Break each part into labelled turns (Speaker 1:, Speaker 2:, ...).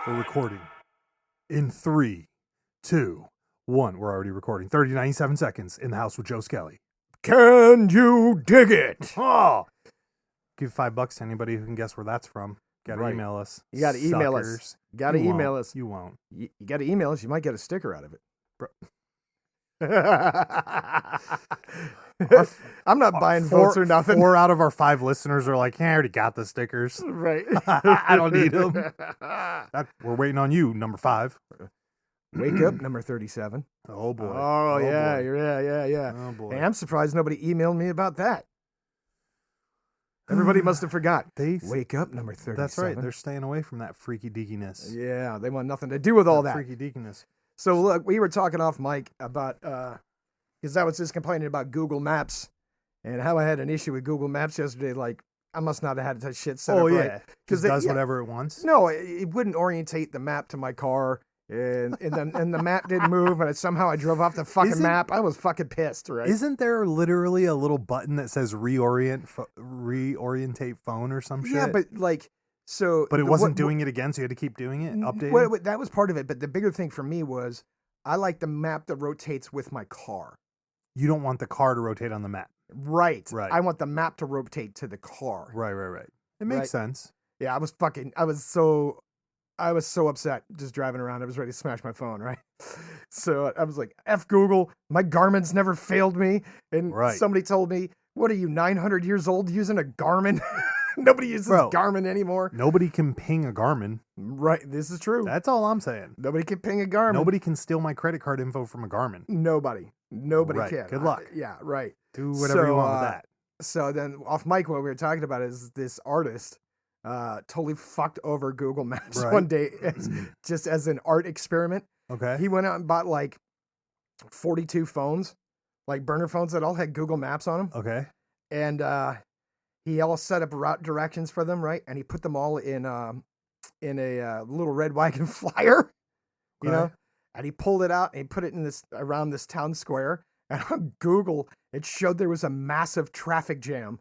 Speaker 1: We're recording. In 3, 2, 1. We're already recording. 97 seconds in the house with Joe Skelly.
Speaker 2: Can you dig it?
Speaker 1: Oh! Give $5 to anybody who can guess where that's from. Gotta
Speaker 2: Right.
Speaker 1: email us.
Speaker 2: You got to email us.
Speaker 1: Suckers.
Speaker 2: Got to
Speaker 1: You
Speaker 2: email
Speaker 1: won't.
Speaker 2: us.
Speaker 1: You won't.
Speaker 2: You got to email us. You might get a sticker out of it.
Speaker 1: Bro.
Speaker 2: I'm not buying votes or nothing.
Speaker 1: 4 out of our 5 listeners are like, I already got the stickers.
Speaker 2: Right.
Speaker 1: I don't need them. We're waiting on you, number 5.
Speaker 2: Wake up, number 37.
Speaker 1: Oh, boy.
Speaker 2: Oh, yeah,
Speaker 1: boy.
Speaker 2: yeah.
Speaker 1: Oh, boy.
Speaker 2: Hey, I'm surprised nobody emailed me about that. Everybody must have forgot. Wake up, number 37.
Speaker 1: That's right. They're staying away from that freaky deakiness.
Speaker 2: Yeah, they want nothing to do with all that.
Speaker 1: Freaky deakiness.
Speaker 2: So look, we were talking off mic about because I was just complaining about Google Maps and how I had an issue with Google Maps yesterday. Like I must not have had that shit set up right.
Speaker 1: Yeah, because it does whatever it wants.
Speaker 2: No, it wouldn't orientate the map to my car, and the map didn't move, and somehow I drove off the fucking map. I was fucking pissed. Right?
Speaker 1: Isn't there literally a little button that says reorientate phone or some shit?
Speaker 2: Yeah, but like. So,
Speaker 1: but it wasn't doing it again, so you had to keep doing it, updating.
Speaker 2: Well, that was part of it, but the bigger thing for me was I like the map that rotates with my car.
Speaker 1: You don't want the car to rotate on the map,
Speaker 2: right? I want the map to rotate to the car.
Speaker 1: Right. It makes sense.
Speaker 2: Yeah, I was so upset just driving around. I was ready to smash my phone. Right. So I was like, "F Google, my Garmin's never failed me." And somebody told me, "What are you, 900 years old using a Garmin?" Nobody uses Garmin anymore.
Speaker 1: Nobody can ping a Garmin.
Speaker 2: Right. This is true.
Speaker 1: That's all I'm saying.
Speaker 2: Nobody can ping a Garmin.
Speaker 1: Nobody can steal my credit card info from a Garmin.
Speaker 2: Nobody can.
Speaker 1: Good luck.
Speaker 2: Yeah, right.
Speaker 1: Do whatever you want with that.
Speaker 2: So then off mic, what we were talking about is this artist totally fucked over Google Maps one day just as an art experiment.
Speaker 1: Okay.
Speaker 2: He went out and bought like 42 phones, like burner phones that all had Google Maps on them.
Speaker 1: Okay.
Speaker 2: And he all set up route directions for them, right? And he put them all in a little red wagon flyer, you know. And he pulled it out and he put it in around this town square. And on Google, it showed there was a massive traffic jam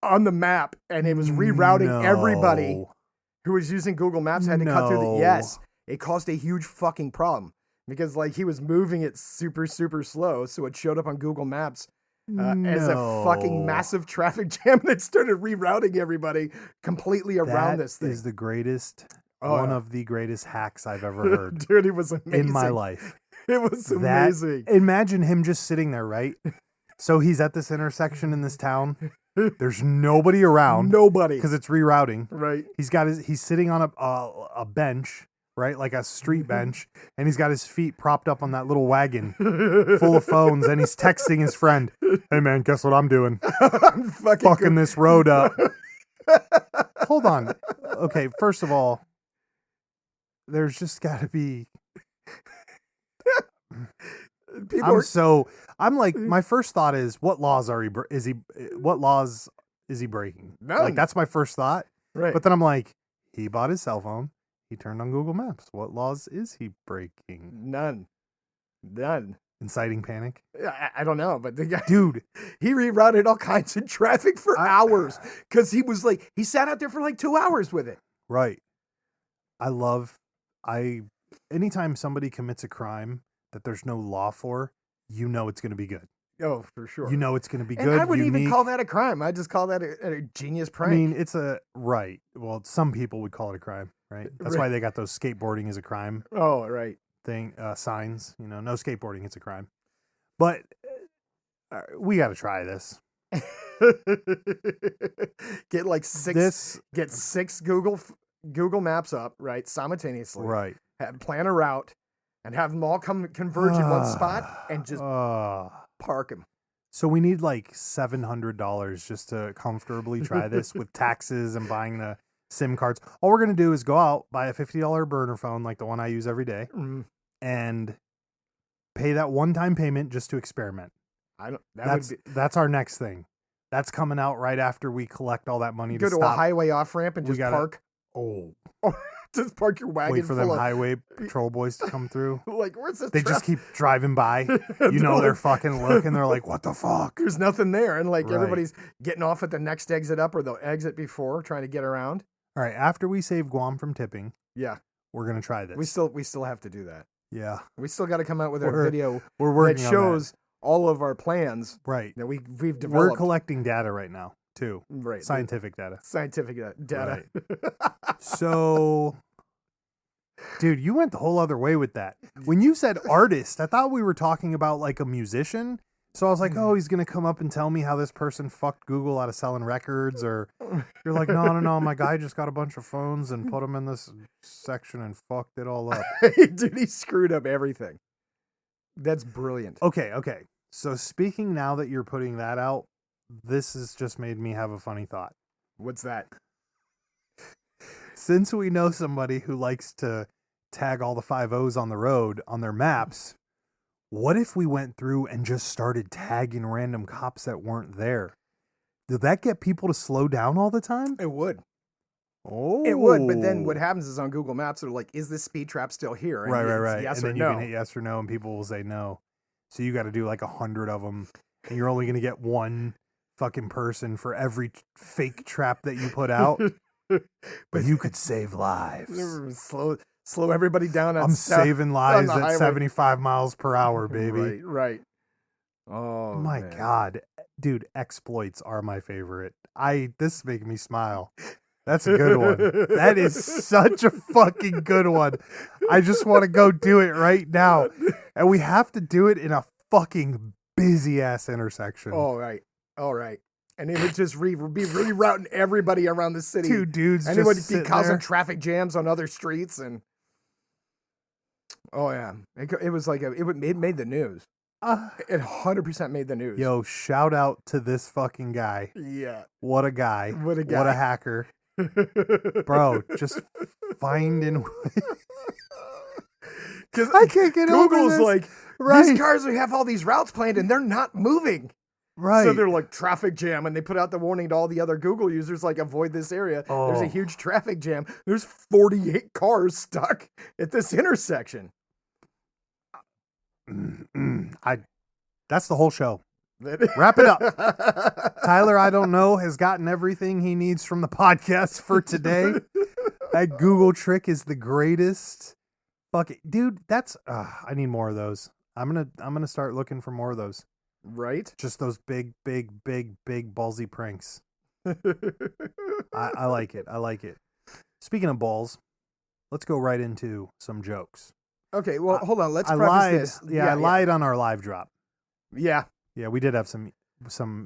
Speaker 2: on the map, and it was rerouting everybody who was using Google Maps. Had to cut through Yes, it caused a huge fucking problem because like he was moving it super super slow, so it showed up on Google Maps. As a fucking massive traffic jam that started rerouting everybody completely around this thing.
Speaker 1: That is the greatest, one of the greatest hacks I've ever heard.
Speaker 2: Dude, it was amazing.
Speaker 1: In my life.
Speaker 2: It was amazing.
Speaker 1: Imagine him just sitting there, right? So he's at this intersection in this town. There's nobody around.
Speaker 2: Nobody.
Speaker 1: Because it's rerouting.
Speaker 2: Right.
Speaker 1: He's sitting on a bench. Right, like a street bench, and he's got his feet propped up on that little wagon full of phones, and he's texting his friend, "Hey man, guess what I'm doing?
Speaker 2: I'm
Speaker 1: fucking this road up." Hold on. Okay, first of all, there's just got to be. I'm like, my first thought is, what laws is he breaking?
Speaker 2: None.
Speaker 1: Like that's my first thought.
Speaker 2: Right.
Speaker 1: But then I'm like, he bought his cell phone. He turned on Google Maps. What laws is he breaking?
Speaker 2: None.
Speaker 1: Inciting panic?
Speaker 2: I don't know, but the guy,
Speaker 1: dude,
Speaker 2: he rerouted all kinds of traffic for hours because he sat out there for like 2 hours with it.
Speaker 1: Right. Anytime somebody commits a crime that there's no law for, you know it's going to be good.
Speaker 2: Oh, for sure.
Speaker 1: You know it's going to be good.
Speaker 2: And I wouldn't even call that a crime. I just call that a genius prank.
Speaker 1: I mean, right. Well, some people would call it a crime, right? That's why they got those skateboarding is a crime.
Speaker 2: Oh, right.
Speaker 1: Signs, no skateboarding, it's a crime. But we got to try this.
Speaker 2: Get like six Google Maps up, right? Simultaneously.
Speaker 1: Right.
Speaker 2: Plan a route and have them all converge in one spot and just park them.
Speaker 1: So we need like $700 just to comfortably try this with taxes and buying the SIM cards. All we're going to do is go out, buy a $50 burner phone like the one I use every day, and pay that one-time payment just to experiment. That's our next thing. That's coming out right after we collect all that money.
Speaker 2: Go to a highway off-ramp and just park.
Speaker 1: Oh.
Speaker 2: Just park your wagon.
Speaker 1: Wait for them highway patrol boys to come through.
Speaker 2: Like, where's this?
Speaker 1: They just keep driving by. They're fucking looking. They're like, what the fuck?
Speaker 2: There's nothing there. And like everybody's getting off at the next exit up or the exit before trying to get around.
Speaker 1: All right, after we save Guam from tipping,
Speaker 2: Yeah,
Speaker 1: we're gonna try this.
Speaker 2: we still have to do that.
Speaker 1: yeah,
Speaker 2: We still got to come out with a
Speaker 1: We're-
Speaker 2: video
Speaker 1: we're working
Speaker 2: that shows all of our plans
Speaker 1: on that. Right.
Speaker 2: that we've
Speaker 1: We're
Speaker 2: developed.
Speaker 1: collecting data right now too,
Speaker 2: Right,
Speaker 1: scientific data.
Speaker 2: scientific data.
Speaker 1: So, dude, you went the whole other way with that. When you said artist, I thought we were talking about like a musician. So I was like, oh, he's going to come up and tell me how this person fucked Google out of selling records. Or you're like, no, my guy just got a bunch of phones and put them in this section and fucked it all up.
Speaker 2: Dude, he screwed up everything. That's brilliant.
Speaker 1: Okay. So speaking now that you're putting that out, this has just made me have a funny thought.
Speaker 2: What's that?
Speaker 1: Since we know somebody who likes to tag all the 5 O's on the road on their maps, what if we went through and just started tagging random cops that weren't there? Did that get people to slow down all the time?
Speaker 2: It would.
Speaker 1: Oh,
Speaker 2: It would, but then what happens is on Google Maps, they're like, is this speed trap still here? And
Speaker 1: Right.
Speaker 2: it's Yes
Speaker 1: and
Speaker 2: or
Speaker 1: then
Speaker 2: no.
Speaker 1: you can hit yes or no, and people will say no. So you got to do like 100 of them, and you're only going to get one fucking person for every fake trap that you put out. But you could save lives.
Speaker 2: Slow everybody down.
Speaker 1: I'm saving lives
Speaker 2: the
Speaker 1: at
Speaker 2: highway.
Speaker 1: 75 miles per hour, baby.
Speaker 2: Right. Oh
Speaker 1: My
Speaker 2: man.
Speaker 1: God, dude, exploits are my favorite. This make me smile. That's a good one. That is such a fucking good one. I just want to go do it right now. And we have to do it in a fucking busy ass intersection.
Speaker 2: All right. And it would just be rerouting everybody around the city.
Speaker 1: Two dudes
Speaker 2: and it would
Speaker 1: just
Speaker 2: be
Speaker 1: sitting
Speaker 2: causing
Speaker 1: there.
Speaker 2: traffic jams on other streets. And oh yeah, it was like it made the news. It 100% made the news.
Speaker 1: Yo, shout out to this fucking guy.
Speaker 2: Yeah.
Speaker 1: What a guy.
Speaker 2: What a guy.
Speaker 1: What a hacker. Bro, just finding
Speaker 2: Because
Speaker 1: I can't get over
Speaker 2: Google's
Speaker 1: this.
Speaker 2: like,
Speaker 1: Right.
Speaker 2: these cars have all these routes planned and they're not moving.
Speaker 1: Right.
Speaker 2: So they're like traffic jam, and they put out the warning to all the other Google users like avoid this area. There's a
Speaker 1: Oh.
Speaker 2: huge traffic jam. There's 48 cars stuck at this intersection.
Speaker 1: That's the whole show. Wrap it up. Tyler, I don't know, has gotten everything he needs from the podcast for today. That Google trick is the greatest. Fuck it. Dude, that's I need more of those. I'm gonna start looking for more of those.
Speaker 2: Right?
Speaker 1: Just those big ballsy pranks. I like it. I like it. Speaking of balls, let's go right into some jokes.
Speaker 2: Okay, well, hold on. Let's
Speaker 1: I
Speaker 2: preface
Speaker 1: lied.
Speaker 2: this.
Speaker 1: I lied on our live drop.
Speaker 2: Yeah,
Speaker 1: Yeah, we did have some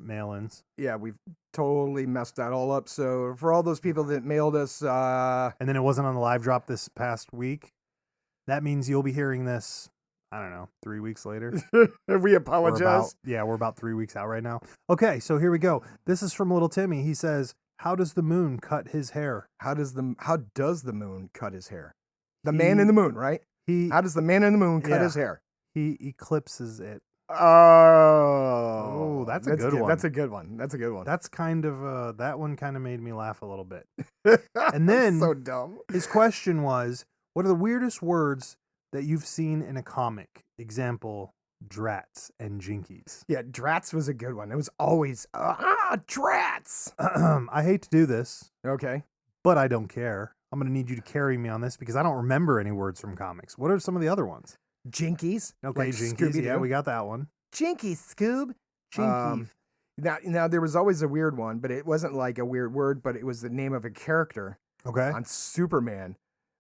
Speaker 1: mail-ins.
Speaker 2: yeah, we've totally messed that all up. So for all those people that mailed us,
Speaker 1: And then it wasn't on the live drop this past week. That means you'll be hearing this, I don't know, 3 weeks later.
Speaker 2: we apologize.
Speaker 1: We're about 3 weeks out right now. Okay, so here we go. This is from Little Timmy. He says, "How does the moon cut his hair?"
Speaker 2: How does the moon cut his hair? The man in the moon, right?
Speaker 1: He
Speaker 2: How does the man in the moon cut
Speaker 1: Yeah.
Speaker 2: his hair?
Speaker 1: he eclipses it.
Speaker 2: Oh,
Speaker 1: that's a good one.
Speaker 2: That's a good one. That's a good one.
Speaker 1: That's kind of that one kind of made me laugh a little bit.
Speaker 2: and
Speaker 1: then-
Speaker 2: so dumb.
Speaker 1: His question was, "What are the weirdest words that you've seen in a comic? Example, drats and jinkies."
Speaker 2: Yeah, drats was a good one. It was always drats.
Speaker 1: I hate to do this,
Speaker 2: Okay.
Speaker 1: but I don't care. I'm going to need you to carry me on this because I don't remember any words from comics. What are some of the other ones?
Speaker 2: Jinkies.
Speaker 1: Okay,
Speaker 2: like
Speaker 1: jinkies.
Speaker 2: Scooby-Doo.
Speaker 1: Yeah, we got that one.
Speaker 2: Jinkies, Scoob.
Speaker 1: Jinky.
Speaker 2: Now there was always a weird one, but it wasn't like a weird word, but it was the name of a character
Speaker 1: Okay.
Speaker 2: on Superman.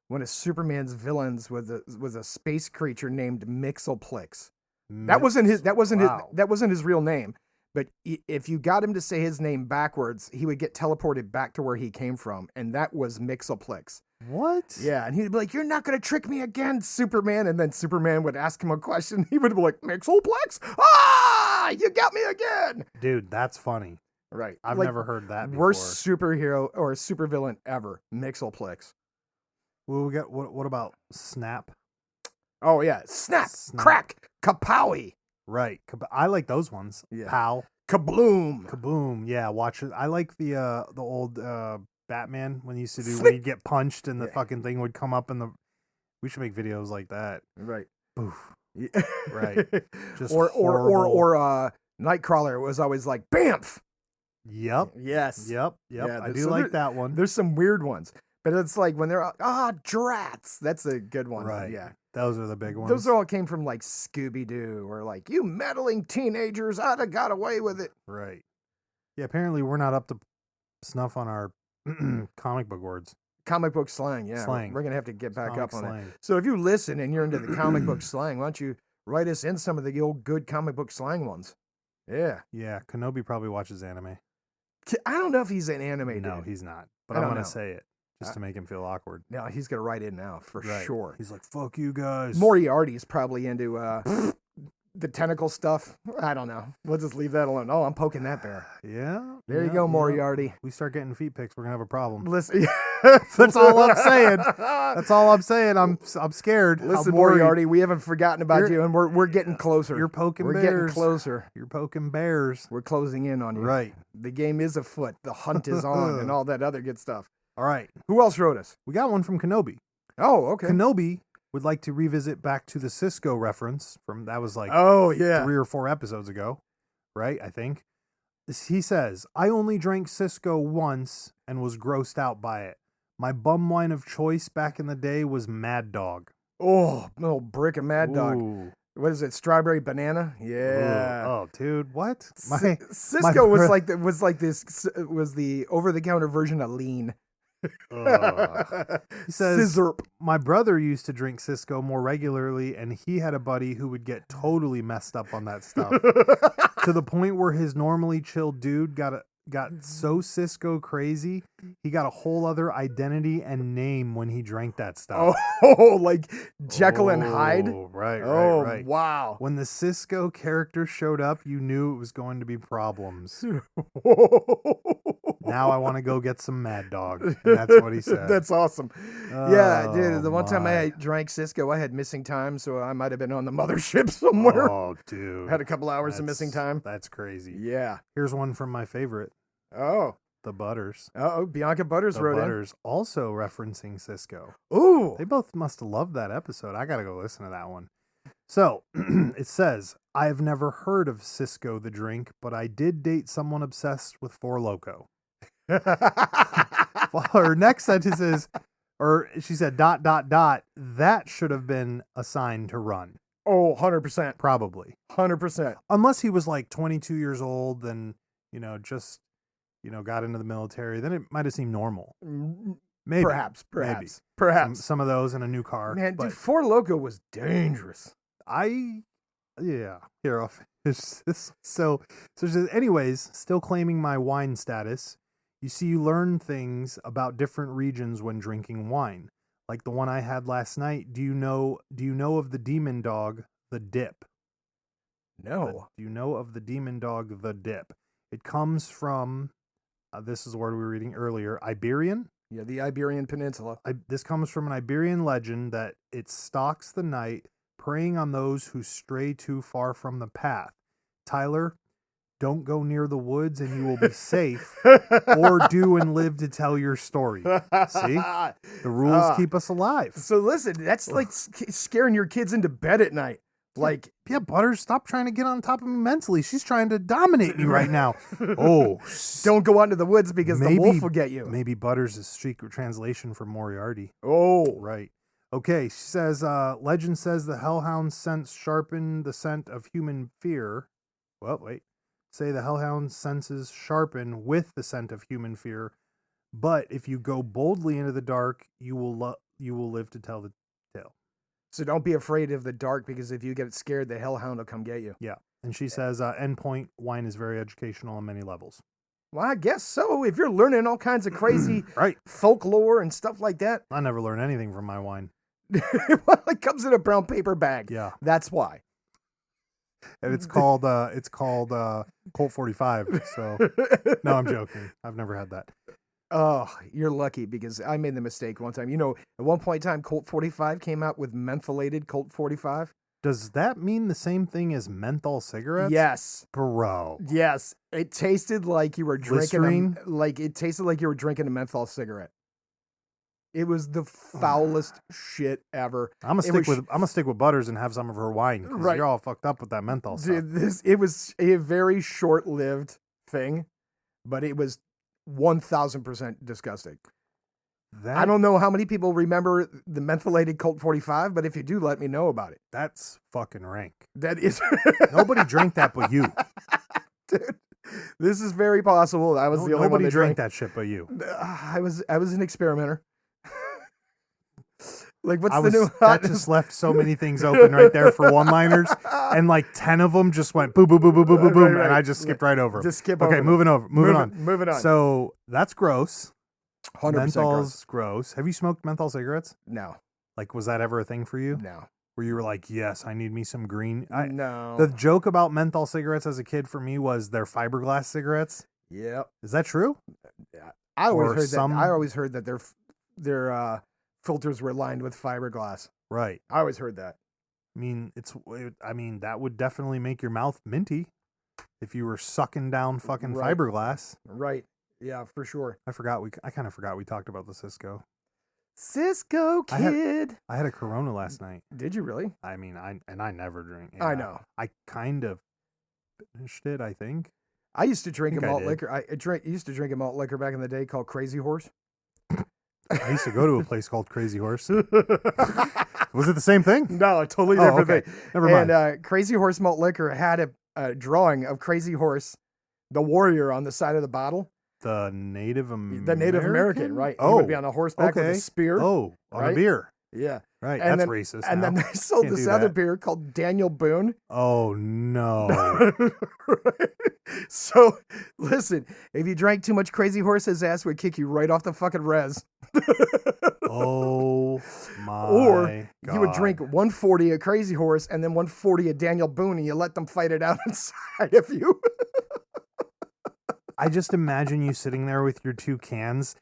Speaker 2: One of Superman's villains was a space creature named Mixelplix. That wasn't his. That wasn't
Speaker 1: Wow.
Speaker 2: his. That wasn't his real name. But if you got him to say his name backwards, he would get teleported back to where he came from, and that was Mixelplix.
Speaker 1: What?
Speaker 2: Yeah, and he'd be like, "You're not gonna trick me again, Superman." And then Superman would ask him a question. He would be like, "Mixelplex? Ah, you got me again!"
Speaker 1: Dude, that's funny.
Speaker 2: Right.
Speaker 1: I've
Speaker 2: Like,
Speaker 1: never heard that before.
Speaker 2: worst superhero or supervillain ever, Mixelplex.
Speaker 1: Well, we got what about Snap?
Speaker 2: Oh yeah, snap,
Speaker 1: Snap.
Speaker 2: crack, kapowie,
Speaker 1: Right. I like those ones.
Speaker 2: Yeah.
Speaker 1: Pow.
Speaker 2: kabloom.
Speaker 1: Kaboom. Yeah, watch it. I like the old Batman when he used to do when
Speaker 2: Snick.
Speaker 1: he'd get punched and the
Speaker 2: Yeah.
Speaker 1: fucking thing would come up in the we should make videos like that.
Speaker 2: Right.
Speaker 1: Poof.
Speaker 2: Yeah.
Speaker 1: Right. Just
Speaker 2: or
Speaker 1: horrible.
Speaker 2: Nightcrawler was always like Bamf.
Speaker 1: Yep.
Speaker 2: Yes.
Speaker 1: Yep.
Speaker 2: Yeah,
Speaker 1: I do
Speaker 2: so
Speaker 1: like
Speaker 2: there-
Speaker 1: that one.
Speaker 2: There's some weird ones. But it's like when they're drats. That's a good one.
Speaker 1: Right.
Speaker 2: Yeah.
Speaker 1: Those are the big ones.
Speaker 2: Those all came from like Scooby-Doo or like, you meddling teenagers, I'd have got away with it.
Speaker 1: Right. Yeah, apparently we're not up to snuff on our comic book words.
Speaker 2: Comic book slang, yeah.
Speaker 1: Slang.
Speaker 2: We're going to have to get back
Speaker 1: Comic
Speaker 2: up on
Speaker 1: slang.
Speaker 2: it. So if you listen and you're into the comic book slang, why don't you write us in some of the old good comic book slang ones? Yeah.
Speaker 1: Yeah, Kenobi probably watches anime.
Speaker 2: I don't know if he's an anime
Speaker 1: No,
Speaker 2: dude.
Speaker 1: he's not. But
Speaker 2: I
Speaker 1: I'm
Speaker 2: don't
Speaker 1: going
Speaker 2: know.
Speaker 1: to say it just to make him feel awkward.
Speaker 2: No, he's going to write in now for
Speaker 1: Right.
Speaker 2: sure.
Speaker 1: He's like, fuck you guys.
Speaker 2: Moriarty's probably into the tentacle stuff. I don't know. We'll just leave that alone. Oh, I'm poking that bear.
Speaker 1: Yeah.
Speaker 2: There you
Speaker 1: yeah,
Speaker 2: go,
Speaker 1: yeah.
Speaker 2: Moriarty.
Speaker 1: We start getting feet pics, we're going to have a problem.
Speaker 2: Listen,
Speaker 1: That's all I'm saying. That's all I'm saying. I'm scared.
Speaker 2: Listen,
Speaker 1: I'm worried.
Speaker 2: Moriarty, we haven't forgotten about
Speaker 1: You're-
Speaker 2: you, and we're getting closer.
Speaker 1: You're poking
Speaker 2: we're
Speaker 1: bears.
Speaker 2: getting closer.
Speaker 1: You're poking bears.
Speaker 2: We're closing in on you.
Speaker 1: Right.
Speaker 2: The game is afoot. The hunt is on, and all that other good stuff.
Speaker 1: All right.
Speaker 2: Who else wrote us?
Speaker 1: We got one from Kenobi.
Speaker 2: Oh, okay.
Speaker 1: Kenobi would like to revisit back to the Cisco reference from that was like
Speaker 2: Oh, yeah.
Speaker 1: 3 or 4 episodes ago, right? I think. He says, I only drank Cisco once and was grossed out by it. My bum wine of choice back in the day was Mad Dog.
Speaker 2: Oh, little brick of Mad Dog.
Speaker 1: Ooh.
Speaker 2: What is it? Strawberry banana? Yeah.
Speaker 1: Ooh. Oh, dude, what?
Speaker 2: Cisco was like the over the counter version of lean.
Speaker 1: He says,
Speaker 2: Scissor.
Speaker 1: my brother used to drink Cisco more regularly, and he had a buddy who would get totally messed up on that stuff to the point where his normally chill dude got so Cisco crazy, he got a whole other identity and name when he drank that stuff.
Speaker 2: Oh, like Jekyll and Hyde?
Speaker 1: Right,
Speaker 2: Oh,
Speaker 1: right.
Speaker 2: wow.
Speaker 1: When the Cisco character showed up, you knew it was going to be problems. Now I want to go get some Mad Dog. And that's what he said.
Speaker 2: That's awesome. Yeah, dude. The one time
Speaker 1: my.
Speaker 2: I drank Cisco, I had missing time, so I might have been on the mothership somewhere.
Speaker 1: Oh, dude.
Speaker 2: Had a couple hours of missing time.
Speaker 1: That's crazy.
Speaker 2: Yeah.
Speaker 1: Here's one from my favorite,
Speaker 2: Oh.
Speaker 1: the Butters.
Speaker 2: Oh, Bianca Butters
Speaker 1: The
Speaker 2: wrote
Speaker 1: Butters also referencing Cisco.
Speaker 2: in. Ooh.
Speaker 1: They both must have loved that episode. I got to go listen to that one. So it says, I've never heard of Cisco the drink, but I did date someone obsessed with Four Loko. Well, her next sentence is, or she said, ... that should have been a sign to run.
Speaker 2: Oh, 100%.
Speaker 1: Probably.
Speaker 2: 100%.
Speaker 1: Unless he was like 22 years old and, just, got into the military, then it might have seemed normal. Maybe.
Speaker 2: Perhaps.
Speaker 1: Maybe.
Speaker 2: Perhaps.
Speaker 1: Some of those in a new car.
Speaker 2: Man,
Speaker 1: but
Speaker 2: dude, Four Loko was dangerous.
Speaker 1: yeah. Here, I'll finish this. So she says, anyways, still claiming my wine status. You see, you learn things about different regions when drinking wine. Like the one I had last night. Do you know of the demon dog, the dip?
Speaker 2: No.
Speaker 1: Do you know of the demon dog, the dip? It comes from, this is the word we were reading earlier, Iberian.
Speaker 2: Yeah, the Iberian Peninsula.
Speaker 1: This comes from an Iberian legend that it stalks the night, preying on those who stray too far from the path. Tyler, don't go near the woods and you will be safe, or do and live to tell your story. See? The rules keep us alive.
Speaker 2: So listen, that's like scaring your kids into bed at night. Like,
Speaker 1: yeah, Butters, stop trying to get on top of me mentally. She's trying to dominate me right now. Oh,
Speaker 2: don't go out into the woods because the wolf will get you.
Speaker 1: Maybe Butters is secret translation for Moriarty.
Speaker 2: Oh,
Speaker 1: right. Okay, she says, legend says the hellhound's sense sharpen the scent of human fear. Well, wait. Say the hellhound's senses sharpen with the scent of human fear, but if you go boldly into the dark, you will live to tell the tale.
Speaker 2: So don't be afraid of the dark, because if you get scared, the hellhound will come get you.
Speaker 1: Yeah. And she says, endpoint, wine is very educational on many levels.
Speaker 2: Well, I guess so. If you're learning all kinds of crazy
Speaker 1: right.
Speaker 2: folklore and stuff like that.
Speaker 1: I never learn anything from my wine.
Speaker 2: Well, it comes in a brown paper bag.
Speaker 1: Yeah.
Speaker 2: That's why.
Speaker 1: And it's called Colt 45. So no, I'm joking. I've never had that.
Speaker 2: Oh, you're lucky, because I made the mistake one time. At one point in time, Colt 45 came out with mentholated Colt 45.
Speaker 1: Does that mean the same thing as menthol cigarettes?
Speaker 2: Yes.
Speaker 1: Bro.
Speaker 2: Yes. It tasted like you were drinking it tasted like you were drinking a menthol cigarette. It was the foulest shit ever.
Speaker 1: I'm gonna stick with Butters and have some of her wine. Right. You're all fucked up with that menthol stuff.
Speaker 2: Dude, it was a very short-lived thing, but it was 1,000% disgusting. I don't know how many people remember the mentholated Colt 45, but if you do, let me know about it.
Speaker 1: That's fucking rank.
Speaker 2: That is.
Speaker 1: Nobody drank that but you.
Speaker 2: Dude, this is very possible. I was the only one
Speaker 1: Nobody
Speaker 2: that
Speaker 1: drank that shit but you.
Speaker 2: I was an experimenter. Like, what's
Speaker 1: the
Speaker 2: new?
Speaker 1: That just left so many things open right there for one-liners, and like 10 of them just went boom, boom, boom, boom, boom, boom, boom, and I just skipped right over.
Speaker 2: Just skip
Speaker 1: over. Okay, moving on.
Speaker 2: Moving on.
Speaker 1: So that's gross.
Speaker 2: 100%
Speaker 1: Menthol's gross. Have you smoked menthol cigarettes?
Speaker 2: No.
Speaker 1: Like, was that ever a thing for you?
Speaker 2: No.
Speaker 1: Where you were like, yes, I need me some green.
Speaker 2: No.
Speaker 1: The joke about menthol cigarettes as a kid for me was they're fiberglass cigarettes.
Speaker 2: Yep.
Speaker 1: Is that true?
Speaker 2: Yeah. I always heard that their filters were lined with fiberglass.
Speaker 1: Right.
Speaker 2: I always heard that.
Speaker 1: I mean, that would definitely make your mouth minty if you were sucking down fucking fiberglass.
Speaker 2: Right. Yeah, for sure.
Speaker 1: I kind of forgot we talked about the Cisco.
Speaker 2: Cisco kid.
Speaker 1: I had a Corona last night.
Speaker 2: Did you really?
Speaker 1: I mean, I never drink.
Speaker 2: Yeah, I know.
Speaker 1: I kind of finished it, I think.
Speaker 2: I used to drink a malt liquor. I used to drink a malt liquor back in the day called Crazy Horse.
Speaker 1: I used to go to a place called Crazy Horse. Was it the same thing?
Speaker 2: No, a totally different thing.
Speaker 1: Never mind.
Speaker 2: And Crazy Horse malt liquor had a drawing of Crazy Horse, the warrior, on the side of the bottle.
Speaker 1: The Native American?
Speaker 2: The Native American, right.
Speaker 1: Oh.
Speaker 2: He would be on a horseback with a spear.
Speaker 1: Oh, on a beer.
Speaker 2: Yeah.
Speaker 1: Right,
Speaker 2: and
Speaker 1: that's racist.
Speaker 2: And then they sold this other beer called Daniel Boone.
Speaker 1: Oh, no.
Speaker 2: So, listen, if you drank too much Crazy Horse, his ass would kick you right off the fucking res.
Speaker 1: Oh, my
Speaker 2: Or
Speaker 1: God.
Speaker 2: you would drink 140 of Crazy Horse and then 140 of Daniel Boone, and you let them fight it out inside of you.
Speaker 1: I just imagine you sitting there with your two cans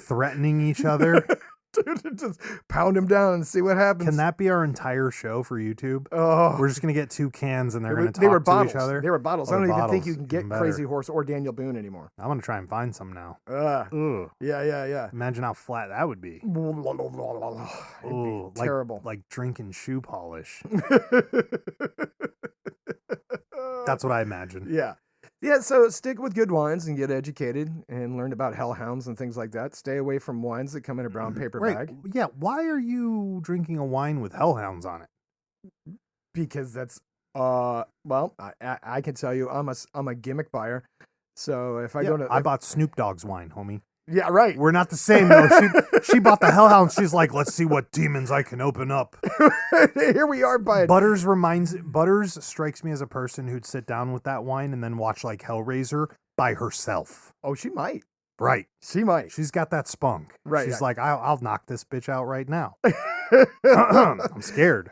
Speaker 1: threatening each other.
Speaker 2: Dude, just pound him down and see what happens.
Speaker 1: Can that be our entire show for YouTube?
Speaker 2: Oh,
Speaker 1: We're just going to get two cans and they're going to talk to each other?
Speaker 2: They were bottles.
Speaker 1: Oh,
Speaker 2: I don't even
Speaker 1: bottles.
Speaker 2: think you can get
Speaker 1: Even better.
Speaker 2: Crazy Horse or Daniel Boone anymore.
Speaker 1: I'm going to try and find some now.
Speaker 2: Ugh. Yeah.
Speaker 1: Imagine how flat that would be.
Speaker 2: It'd
Speaker 1: Ooh,
Speaker 2: be terrible.
Speaker 1: Like drinking shoe polish. That's what I imagine.
Speaker 2: Yeah. Yeah, so stick with good wines and get educated and learn about hellhounds and things like that. Stay away from wines that come in a brown paper bag.
Speaker 1: Yeah, why are you drinking a wine with hellhounds on it?
Speaker 2: Because that's well, I can tell you I'm a gimmick buyer. So if I go to
Speaker 1: I bought Snoop Dogg's wine, homie.
Speaker 2: Yeah, right.
Speaker 1: We're not the same though. She bought the hellhound. She's like, let's see what demons I can open up.
Speaker 2: Here we are buying.
Speaker 1: Butters strikes me as a person who'd sit down with that wine and then watch like Hellraiser by herself.
Speaker 2: Oh, she might.
Speaker 1: Right.
Speaker 2: She might.
Speaker 1: She's got that spunk.
Speaker 2: Right.
Speaker 1: She's like, I'll knock this bitch out right now. I'm scared.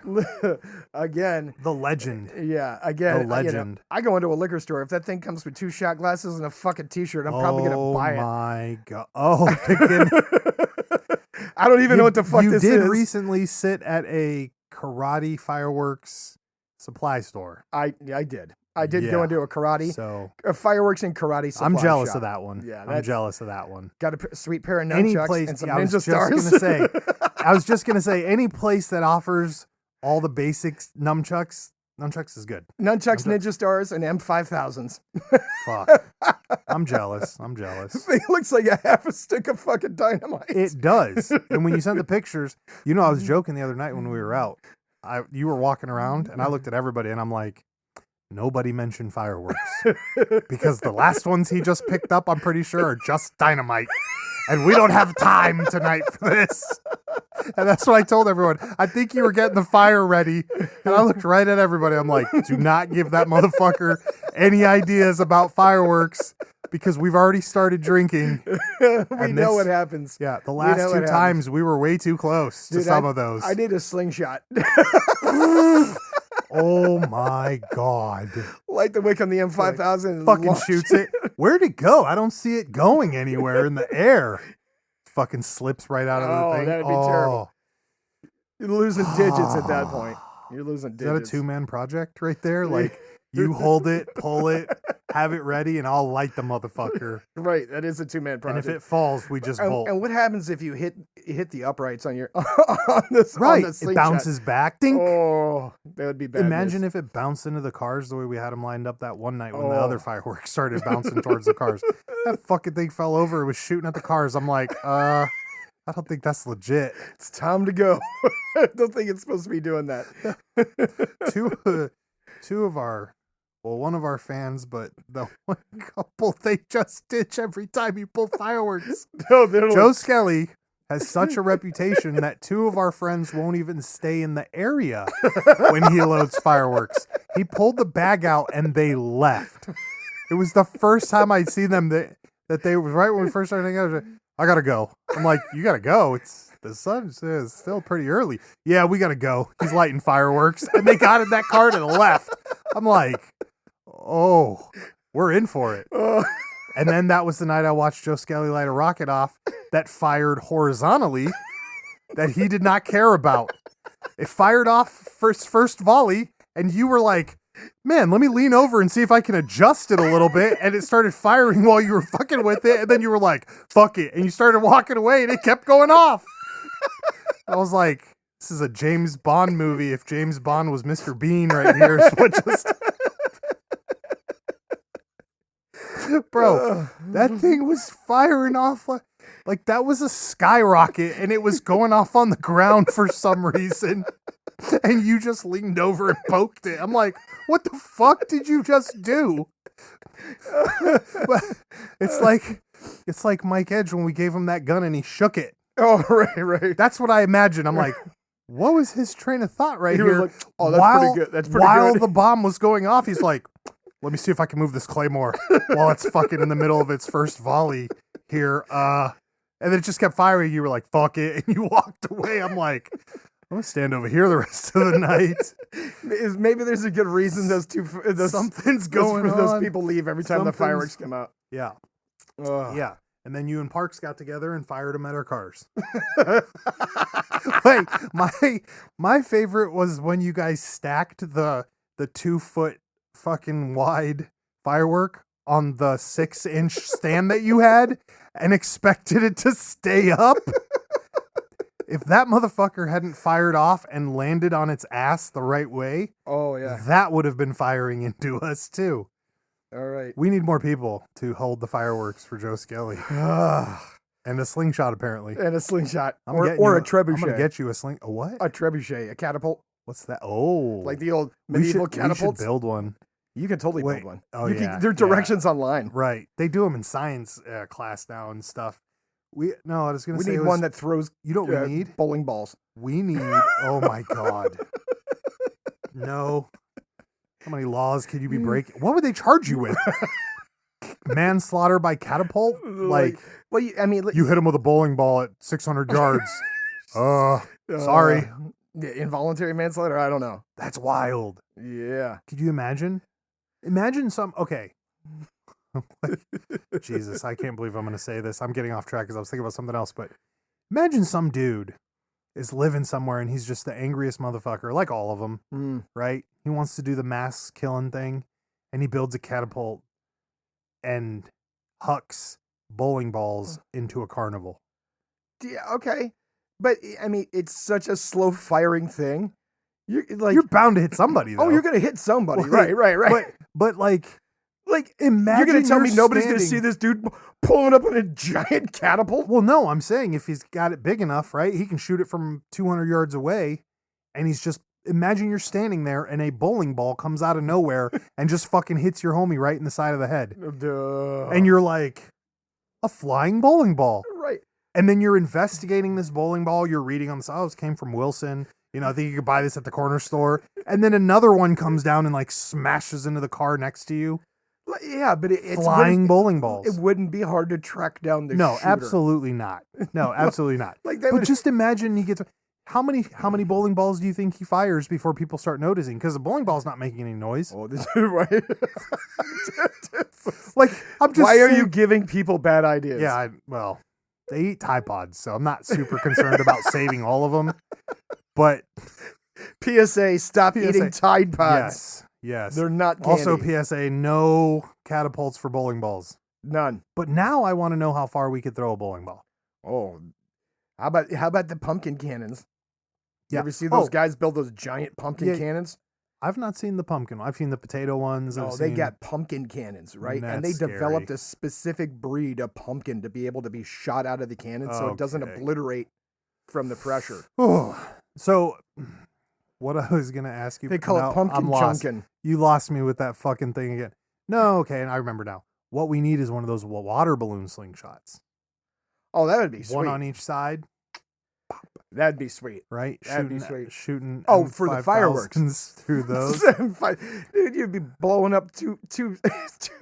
Speaker 2: Again.
Speaker 1: The legend.
Speaker 2: Yeah. Again.
Speaker 1: The legend.
Speaker 2: I go into a liquor store. If that thing comes with 2 shot glasses and a fucking t-shirt, I'm probably going to buy it.
Speaker 1: Oh my God. Oh, thinking.
Speaker 2: I don't even know what the fuck this is.
Speaker 1: You did recently sit at a karate fireworks supply store.
Speaker 2: I did. I did go into a karate, fireworks and karate supply
Speaker 1: I'm jealous
Speaker 2: shop.
Speaker 1: of that one.
Speaker 2: Yeah,
Speaker 1: I'm jealous of that one.
Speaker 2: Got a sweet pair of nunchucks and some ninja stars.
Speaker 1: I was just gonna say, any place that offers all the basics nunchucks is good.
Speaker 2: Nunchucks, ninja stars, and M5000s.
Speaker 1: Fuck. I'm jealous.
Speaker 2: It looks like a half a stick of fucking dynamite.
Speaker 1: It does. And when you sent the pictures, I was joking the other night when we were out. You were walking around, and I looked at everybody, and I'm like, nobody mentioned fireworks. Because the last ones he just picked up, I'm pretty sure, are just dynamite. And we don't have time tonight for this. And that's what I told everyone. I think you were getting the fire ready. And I looked right at everybody. I'm like, do not give that motherfucker any ideas about fireworks because we've already started drinking.
Speaker 2: We know what happens.
Speaker 1: Yeah, the last 2 times we were way too close to some of those.
Speaker 2: I need a slingshot.
Speaker 1: Oh my God.
Speaker 2: Light the wick on the M5000 and
Speaker 1: fucking shoots it. Where'd it go? I don't see it going anywhere in the air. Fucking slips right out of the thing.
Speaker 2: That'd be terrible. You're losing digits at that point. You're losing digits.
Speaker 1: Is that a 2-man project right there? Like, you hold it, pull it, have it ready, and I'll light the motherfucker.
Speaker 2: Right, that is a 2-man project.
Speaker 1: And if it falls, we just bolt.
Speaker 2: And what happens if you hit the uprights on your on this?
Speaker 1: Right,
Speaker 2: on the
Speaker 1: it bounces back. Dink.
Speaker 2: Oh, that would be bad.
Speaker 1: Imagine if it bounced into the cars the way we had them lined up that one night when the other fireworks started bouncing towards the cars. That fucking thing fell over. It was shooting at the cars. I'm like, I don't think that's legit.
Speaker 2: It's time to go. I don't think it's supposed to be doing that.
Speaker 1: Two of our, well, one of our fans, but the one couple, they just ditch every time you pull fireworks.
Speaker 2: No, they're
Speaker 1: Joe Skelly has such a reputation that two of our friends won't even stay in the area when he loads fireworks. He pulled the bag out and they left. It was the first time I'd seen them that they were right when we first started hanging out. I was like, I gotta go. I'm like, you gotta go. The sun is still pretty early. Yeah, we gotta go. He's lighting fireworks, and they got in that cart and left. I'm like, oh, we're in for it. And then that was the night I watched Joe Skelly light a rocket off that fired horizontally that he did not care about. It fired off first volley, and you were like, man, let me lean over and see if I can adjust it a little bit. And it started firing while you were fucking with it. And then you were like, fuck it. And you started walking away, and it kept going off. I was like, this is a James Bond movie. If James Bond was Mr. Bean right here, is what just... Bro, that thing was firing off like that was a skyrocket, and it was going off on the ground for some reason. And you just leaned over and poked it. I'm like, what the fuck did you just do? It's like Mike Edge when we gave him that gun and he shook it.
Speaker 2: Oh, right.
Speaker 1: That's what I imagine. I'm like, what was his train of thought right
Speaker 2: He
Speaker 1: here?
Speaker 2: was like, oh, that's pretty good. That's pretty
Speaker 1: while
Speaker 2: good.
Speaker 1: the bomb was going off, he's like, let me see if I can move this claymore while it's fucking in the middle of its first volley here. And then it just kept firing. You were like, fuck it. And you walked away. I'm like, I'm going to stand over here the rest of the night.
Speaker 2: Maybe there's a good reason
Speaker 1: something's going on.
Speaker 2: Those people leave every time the fireworks come out.
Speaker 1: Yeah.
Speaker 2: Ugh.
Speaker 1: Yeah. And then you and Parks got together and fired them at our cars. Wait, my favorite was when you guys stacked the 2-foot fucking wide firework on the 6-inch stand that you had and expected it to stay up. If that motherfucker hadn't fired off and landed on its ass the right way,
Speaker 2: oh yeah,
Speaker 1: that would have been firing into us too.
Speaker 2: All right.
Speaker 1: We need more people to hold the fireworks for Joe Skelly. And a slingshot, apparently.
Speaker 2: And a slingshot. Or a trebuchet.
Speaker 1: I'm going to get you a what?
Speaker 2: A trebuchet, a catapult.
Speaker 1: What's that? Oh.
Speaker 2: Like the old medieval catapults.
Speaker 1: We should build one.
Speaker 2: You can totally build one.
Speaker 1: Oh, yeah.
Speaker 2: There are directions online.
Speaker 1: Right. They do them in science class now and stuff. We need
Speaker 2: one that throws
Speaker 1: you know what we need?
Speaker 2: Bowling balls.
Speaker 1: We need, oh my God. No. How many laws could you be breaking? What would they charge you with? Manslaughter by catapult? Like,
Speaker 2: well, I mean,
Speaker 1: you hit him with a bowling ball at 600 yards. Sorry.
Speaker 2: Involuntary manslaughter? I don't know.
Speaker 1: That's wild.
Speaker 2: Yeah.
Speaker 1: Could you imagine? Imagine okay. Jesus, I can't believe I'm going to say this. I'm getting off track because I was thinking about something else, but imagine some dude is living somewhere and he's just the angriest motherfucker, like all of them, right? He wants to do the mass killing thing, and he builds a catapult and hucks bowling balls into a carnival.
Speaker 2: Yeah, okay. But, I mean, it's such a slow-firing thing.
Speaker 1: You're bound to hit somebody, though.
Speaker 2: Oh, you're going to hit somebody. Right.
Speaker 1: But imagine
Speaker 2: you're going to tell me nobody's going to see this dude pulling up on a giant catapult?
Speaker 1: Well, no, I'm saying if he's got it big enough, right, he can shoot it from 200 yards away, and he's just, imagine you're standing there, and a bowling ball comes out of nowhere and just fucking hits your homie right in the side of the head.
Speaker 2: Duh.
Speaker 1: And you're like, a flying bowling ball.
Speaker 2: Right.
Speaker 1: And then you're investigating this bowling ball, you're reading on the it came from Wilson. You know, I think you could buy this at the corner store. And then another one comes down and smashes into the car next to you.
Speaker 2: Yeah, but it's
Speaker 1: flying bowling balls.
Speaker 2: It wouldn't be hard to track down the shooter.
Speaker 1: Absolutely not. No, absolutely not. Just imagine he gets how many bowling balls do you think he fires before people start noticing? Because the bowling ball's not making any noise.
Speaker 2: Oh, this is right.
Speaker 1: I'm just.
Speaker 2: Why are you giving people bad ideas?
Speaker 1: Yeah, they eat Tide Pods, so I'm not super concerned about saving all of them. But
Speaker 2: PSA, stop eating Tide Pods.
Speaker 1: Yes.
Speaker 2: They're not candy.
Speaker 1: Also, PSA, no catapults for bowling balls.
Speaker 2: None.
Speaker 1: But now I want to know how far we could throw a bowling ball.
Speaker 2: Oh, how about the pumpkin cannons? You
Speaker 1: Yeah.
Speaker 2: ever see those guys build those giant pumpkin cannons?
Speaker 1: I've not seen the pumpkin. I've seen the potato ones.
Speaker 2: No, they got pumpkin cannons, right? And they developed a specific breed of pumpkin to be able to be shot out of the cannon so it doesn't obliterate from the pressure.
Speaker 1: Oh, so what I was going to ask you.
Speaker 2: They call it pumpkin chunkin'.
Speaker 1: You lost me with that fucking thing again. No, okay, and I remember now. What we need is one of those water balloon slingshots.
Speaker 2: Oh, that would be sweet.
Speaker 1: One on each side.
Speaker 2: That'd be sweet.
Speaker 1: Right?
Speaker 2: That'd be sweet.
Speaker 1: Shooting.
Speaker 2: For the fireworks.
Speaker 1: Through those.
Speaker 2: Dude, you'd be blowing up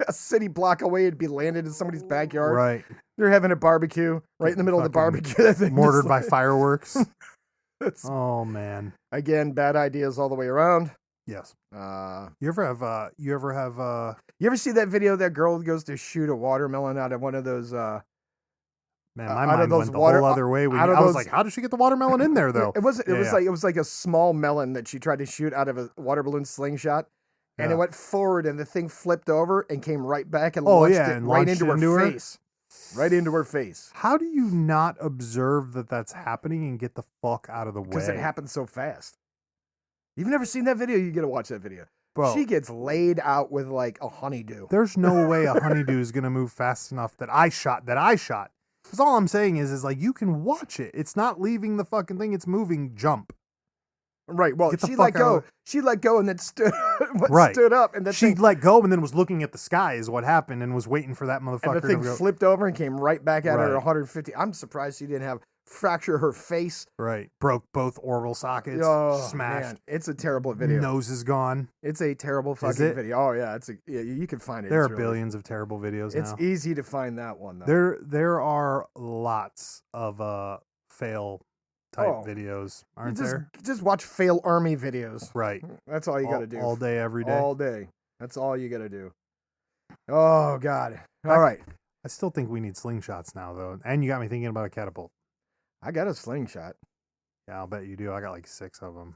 Speaker 2: a city block away. It'd be landed in somebody's backyard.
Speaker 1: Right.
Speaker 2: They're having a barbecue right in the middle of the barbecue.
Speaker 1: Mortared by fireworks. Oh, man.
Speaker 2: Again, bad ideas all the way around.
Speaker 1: Yes. You ever
Speaker 2: see that video of that girl who goes to shoot a watermelon out of one of those
Speaker 1: man, my mind went the whole other way. I was like, how did she get the watermelon in there though?
Speaker 2: It was like a small melon that she tried to shoot out of a water balloon slingshot. And it went forward and the thing flipped over and came right back and launched it right into her face. Right into her face.
Speaker 1: How do you not observe that that's happening and get the fuck out of the way?
Speaker 2: Because it happens so fast. You've never seen that video? You got to watch that video.
Speaker 1: Bro,
Speaker 2: she gets laid out with like a honeydew.
Speaker 1: There's no way a honeydew is going to move fast enough that I shot. Because all I'm saying is like, you can watch it. It's not leaving the fucking thing. It's moving. Jump.
Speaker 2: Right. Well, she let go. She let go and then stood up. And
Speaker 1: she let go and then was looking at the sky is what happened and was waiting for that motherfucker
Speaker 2: and the thing
Speaker 1: to go.
Speaker 2: Flipped over and came right back at her at 150. I'm surprised she didn't fracture her face.
Speaker 1: Right. Broke both oral sockets. Smashed. Man,
Speaker 2: it's a terrible video.
Speaker 1: Nose is gone.
Speaker 2: It's a terrible fucking video. Oh, yeah. You can find it.
Speaker 1: There are billions of terrible videos now.
Speaker 2: It's easy to find that one, though.
Speaker 1: There are lots of fail type videos, aren't there?
Speaker 2: Just watch fail army videos.
Speaker 1: Right.
Speaker 2: That's all you got to do.
Speaker 1: All day, every day.
Speaker 2: All day. That's all you got to do. Oh, God. All right.
Speaker 1: I still think we need slingshots now, though. And you got me thinking about a catapult.
Speaker 2: I got a slingshot.
Speaker 1: Yeah, I'll bet you do. I got like 6 of them.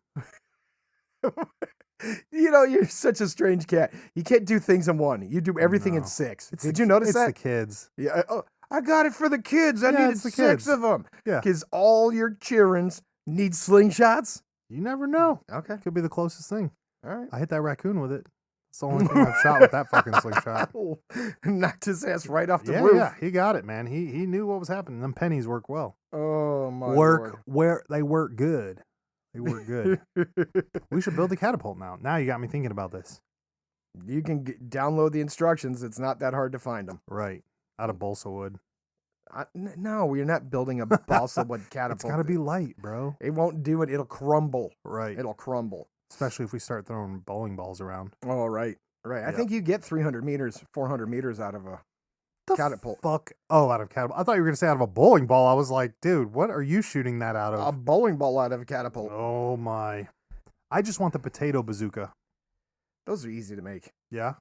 Speaker 2: You're such a strange cat. You can't do things in one. You do everything in 6. Did you notice that?
Speaker 1: It's the kids.
Speaker 2: Yeah. I got it for the kids. I needed 6 of them.
Speaker 1: Yeah.
Speaker 2: Because all your childrens need slingshots.
Speaker 1: You never know.
Speaker 2: Okay.
Speaker 1: Could be the closest thing.
Speaker 2: All right.
Speaker 1: I hit that raccoon with it. It's the only thing I've shot with that fucking slingshot.
Speaker 2: Knocked his ass right off the roof.
Speaker 1: Yeah, he got it, man. He knew what was happening. Them pennies work well.
Speaker 2: Oh, my Lord.
Speaker 1: They work good. They work good. We should build a catapult now. Now you got me thinking about this.
Speaker 2: You can download the instructions. It's not that hard to find them.
Speaker 1: Right. Out of balsa wood.
Speaker 2: No, we're not building a balsa wood catapult.
Speaker 1: It's got to be light, bro.
Speaker 2: It won't do it. It'll crumble.
Speaker 1: Right.
Speaker 2: It'll crumble.
Speaker 1: Especially if we start throwing bowling balls around.
Speaker 2: Oh, right. Right. Yep. I think you get 300 meters, 400 meters out of a catapult.
Speaker 1: Fuck. Oh, out of catapult. I thought you were going to say out of a bowling ball. I was like, dude, what are you shooting that out of?
Speaker 2: A bowling ball out of a catapult.
Speaker 1: Oh, my. I just want the potato bazooka.
Speaker 2: Those are easy to make.
Speaker 1: Yeah?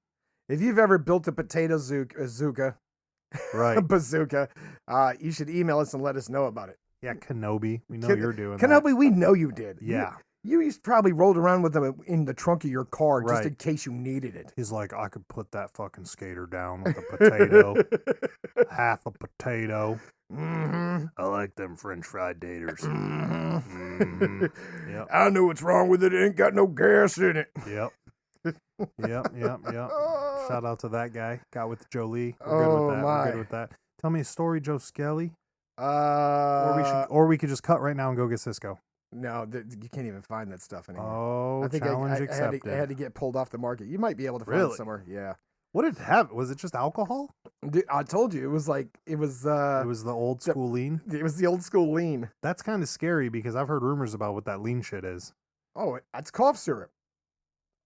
Speaker 2: If you've ever built a potato bazooka,
Speaker 1: right.
Speaker 2: bazooka, you should email us and let us know about it.
Speaker 1: Yeah, Kenobi. We know you're doing
Speaker 2: Kenobi,
Speaker 1: that.
Speaker 2: We know you did.
Speaker 1: Yeah.
Speaker 2: You probably rolled around with them in the trunk of your car just in case you needed it.
Speaker 1: He's like, I could put that fucking skater down with a potato. Half a potato.
Speaker 2: Mm-hmm.
Speaker 1: I like them French fried taters.
Speaker 2: Mm-hmm.
Speaker 1: Mm-hmm. Yep.
Speaker 2: I know what's wrong with it. It ain't got no gas in it.
Speaker 1: Yep. Yep. Shout out to that guy. Got with Jolie. We're good with that.
Speaker 2: My.
Speaker 1: We're good with that. Tell me a story, Joe Skelly.
Speaker 2: Or
Speaker 1: we could just cut right now and go get Cisco.
Speaker 2: No, you can't even find that stuff anymore.
Speaker 1: Oh,
Speaker 2: I think
Speaker 1: challenge accepted.
Speaker 2: I had to get pulled off the market. You might be able to find it somewhere. Yeah.
Speaker 1: What did it have? Was it just alcohol?
Speaker 2: Dude, I told you it was
Speaker 1: it was the old school lean.
Speaker 2: It was the old school lean.
Speaker 1: That's kind of scary because I've heard rumors about what that lean shit is.
Speaker 2: Oh, it's cough syrup.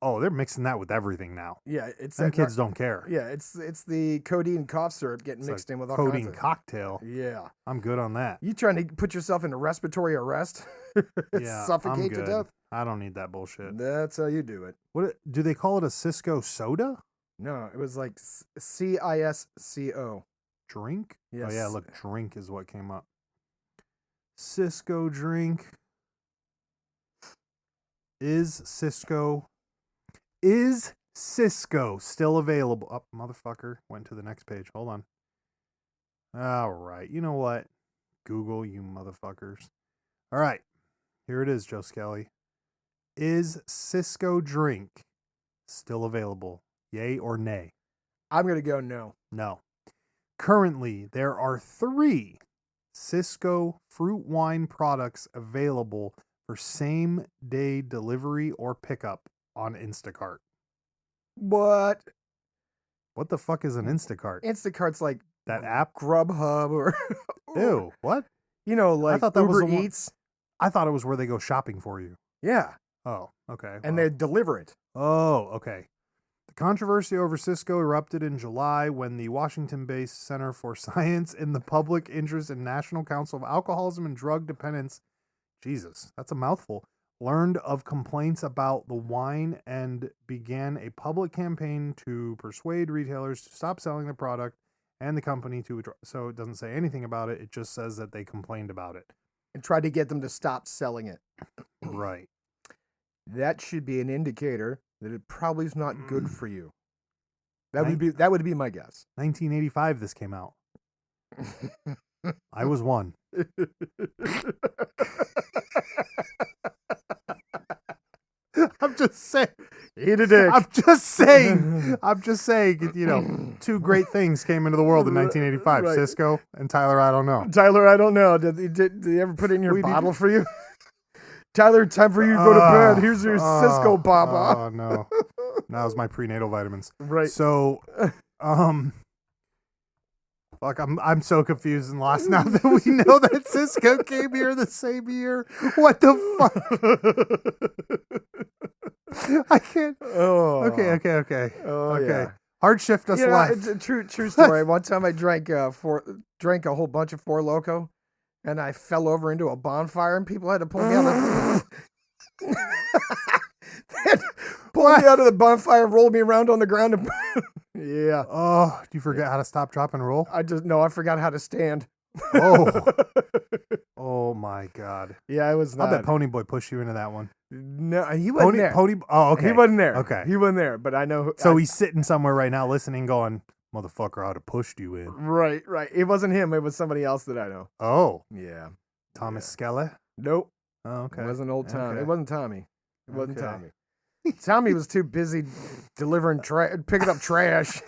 Speaker 1: Oh, they're mixing that with everything now.
Speaker 2: Yeah, it's
Speaker 1: them kids don't care.
Speaker 2: Yeah, it's the codeine cough syrup getting mixed in with all kinds of
Speaker 1: codeine cocktail.
Speaker 2: Yeah,
Speaker 1: I'm good on that.
Speaker 2: You trying to put yourself into respiratory arrest?
Speaker 1: Yeah,
Speaker 2: suffocate to death.
Speaker 1: I don't need that bullshit.
Speaker 2: That's how you do it.
Speaker 1: What do they call it? A Cisco soda?
Speaker 2: No, it was like CISCO.
Speaker 1: Drink?
Speaker 2: Yes.
Speaker 1: Oh yeah, look, drink is what came up. Cisco drink. Is Cisco still available? Oh, motherfucker. Went to the next page. Hold on. All right. You know what? Google, you motherfuckers. All right. Here it is, Joe Skelly. Is Cisco drink still available? Yay or nay?
Speaker 2: I'm going to go no.
Speaker 1: No. Currently, there are 3 Cisco fruit wine products available for same-day delivery or pickup on Instacart.
Speaker 2: What?
Speaker 1: What the fuck is an Instacart?
Speaker 2: Instacart's like
Speaker 1: That app?
Speaker 2: Grubhub or
Speaker 1: Ew, what?
Speaker 2: You know, like
Speaker 1: thought that was
Speaker 2: Uber
Speaker 1: the one-
Speaker 2: Eats.
Speaker 1: I thought it was where they go shopping for you.
Speaker 2: Yeah,
Speaker 1: Oh, okay.
Speaker 2: and
Speaker 1: well.
Speaker 2: they deliver it.
Speaker 1: Oh, okay. The controversy over Cisco erupted in July when the Washington-based Center for Science in the Public Interest and National Council of Alcoholism and Drug Dependence, Jesus, that's a mouthful, learned of complaints about the wine and began a public campaign to persuade retailers to stop selling the product and the company to withdraw. So it doesn't say anything about it. It just says that they complained about it.
Speaker 2: And tried to get them to stop selling it.
Speaker 1: Right.
Speaker 2: That should be an indicator that it probably is not good for you. That would be my guess.
Speaker 1: 1985 this came out. I was 1. I'm just saying.
Speaker 2: Eat a dick.
Speaker 1: I'm just saying, you know, 2 great things came into the world in 1985.
Speaker 2: Right.
Speaker 1: Cisco and Tyler, I don't know.
Speaker 2: Tyler, I don't know. Did they ever put it in your
Speaker 1: We need-
Speaker 2: bottle for you? Tyler, time for you to go to bed. Here's your Cisco Papa.
Speaker 1: Oh, no. That was my prenatal vitamins.
Speaker 2: Right.
Speaker 1: So, fuck, I'm so confused and lost now that we know that Cisco came here the same year. What the fuck? I can't.
Speaker 2: Oh.
Speaker 1: Okay.
Speaker 2: Oh,
Speaker 1: Okay.
Speaker 2: yeah.
Speaker 1: Hard shift us
Speaker 2: You know,
Speaker 1: left.
Speaker 2: it's a true story. One time I drank a whole bunch of Four Loko, and I fell over into a bonfire, and people had to pull me out of they had to pull me out of the bonfire, roll me around on the ground, and yeah.
Speaker 1: Oh, do you forget how to stop, drop, and roll?
Speaker 2: I forgot how to stand.
Speaker 1: Oh. Oh my God.
Speaker 2: Yeah, I was not.
Speaker 1: I bet Ponyboy pushed you into that one.
Speaker 2: No, he wasn't there.
Speaker 1: Oh, okay.
Speaker 2: He wasn't there.
Speaker 1: Okay.
Speaker 2: He wasn't there, but I know.
Speaker 1: So he's sitting somewhere right now listening, going, motherfucker, I'd have pushed you in.
Speaker 2: Right. It wasn't him. It was somebody else that I know.
Speaker 1: Oh.
Speaker 2: Yeah.
Speaker 1: Thomas Skelle?
Speaker 2: Nope.
Speaker 1: Oh, okay.
Speaker 2: It wasn't old Tommy.
Speaker 1: Okay.
Speaker 2: It wasn't Tommy. It wasn't
Speaker 1: Okay.
Speaker 2: Tommy. Tommy was too busy delivering picking up trash,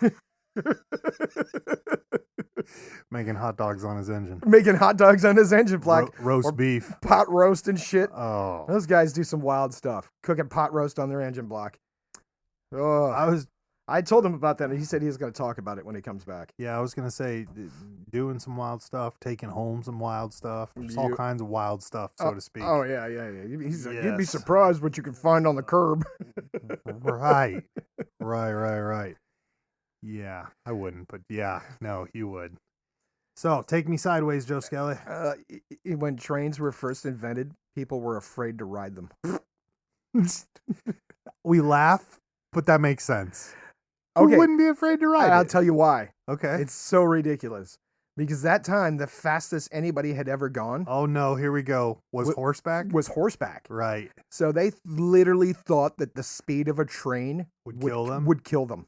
Speaker 1: Making hot dogs on his engine.
Speaker 2: making hot dogs on his engine block,
Speaker 1: Roast
Speaker 2: or
Speaker 1: beef.
Speaker 2: pot roast and shit.
Speaker 1: Oh.
Speaker 2: Those guys do some wild stuff, cooking pot roast on their engine block. Oh, I told him about that, and he said he was going to talk about it when he comes back.
Speaker 1: I was going to say, doing some wild stuff, taking home some wild stuff. There's all kinds of wild stuff, so to speak.
Speaker 2: Oh yeah. He's like, you'd be
Speaker 1: Yes.
Speaker 2: surprised what you can find on the curb.
Speaker 1: Right. Right. Yeah, I wouldn't, but yeah, no, you would. So, take me sideways, Joe Skelly.
Speaker 2: When trains were first invented, people were afraid to ride them.
Speaker 1: We laugh, but that makes sense.
Speaker 2: Okay.
Speaker 1: Who wouldn't be afraid to ride
Speaker 2: I'll
Speaker 1: it?
Speaker 2: tell you why.
Speaker 1: Okay.
Speaker 2: It's so ridiculous. Because that time, the fastest anybody had ever gone
Speaker 1: Oh no, here we go. Was horseback?
Speaker 2: was horseback.
Speaker 1: Right.
Speaker 2: So they literally thought that the speed of a train
Speaker 1: Would kill them?
Speaker 2: Would kill them.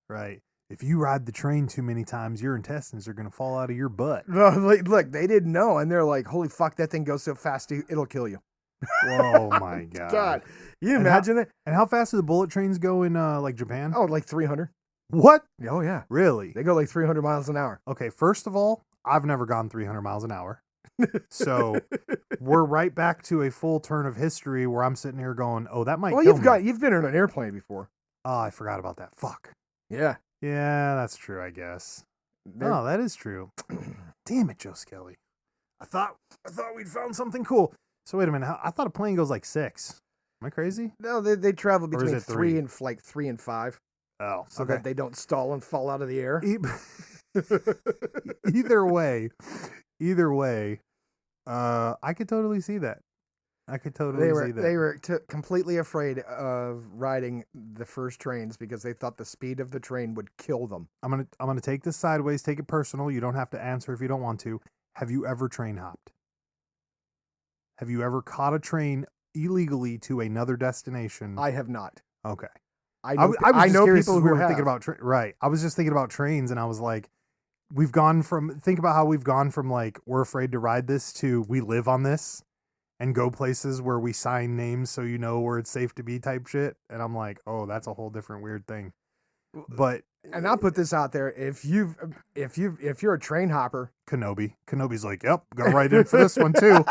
Speaker 1: Right. If you ride the train too many times, your intestines are going to fall out of your butt.
Speaker 2: Look, they didn't know, and they're like, "Holy fuck, that thing goes so fast, it'll kill you."
Speaker 1: Oh my God.
Speaker 2: God, you
Speaker 1: And
Speaker 2: imagine that?
Speaker 1: And how fast do the bullet trains go in like Japan?
Speaker 2: Oh, like 300.
Speaker 1: What?
Speaker 2: Oh yeah,
Speaker 1: Really?
Speaker 2: they go like 300 miles an hour.
Speaker 1: Okay, first of all, I've never gone 300 miles an hour. So we're right back to a full turn of history where I'm sitting here going, oh, that might
Speaker 2: Well,
Speaker 1: kill me.
Speaker 2: you've been in an airplane before.
Speaker 1: Oh, I forgot about that. Fuck.
Speaker 2: Yeah.
Speaker 1: Yeah, that's true, I guess.
Speaker 2: They're-
Speaker 1: Oh, that is true. Damn it, Joe Skelly. I thought we'd found something cool. So wait a minute. I thought a plane goes like 6. Am I crazy?
Speaker 2: No, they travel
Speaker 1: Or is
Speaker 2: between
Speaker 1: it
Speaker 2: 3
Speaker 1: 3?
Speaker 2: and like 3 and 5,
Speaker 1: Oh,
Speaker 2: so
Speaker 1: okay.
Speaker 2: that they don't stall and fall out of the air.
Speaker 1: Either way, I could totally see that. I could totally see that.
Speaker 2: They were completely afraid of riding the first trains because they thought the speed of the train would kill them.
Speaker 1: I'm gonna take this sideways, take it personal. You don't have to answer if you don't want to. Have you ever train hopped? Have you ever caught a train illegally to another destination?
Speaker 2: I have not.
Speaker 1: Okay.
Speaker 2: I
Speaker 1: I
Speaker 2: know,
Speaker 1: was
Speaker 2: I
Speaker 1: just
Speaker 2: know
Speaker 1: curious
Speaker 2: people
Speaker 1: as we
Speaker 2: who
Speaker 1: were
Speaker 2: have.
Speaker 1: thinking about right. I was just thinking about trains, and I was like, think about how we've gone from like we're afraid to ride this to we live on this, and go places where we sign names so you know where it's safe to be type shit. And I'm like, oh, that's a whole different weird thing. But
Speaker 2: and I'll put this out there: if you're a train hopper,
Speaker 1: Kenobi's like, yep, gotta write in for this one too.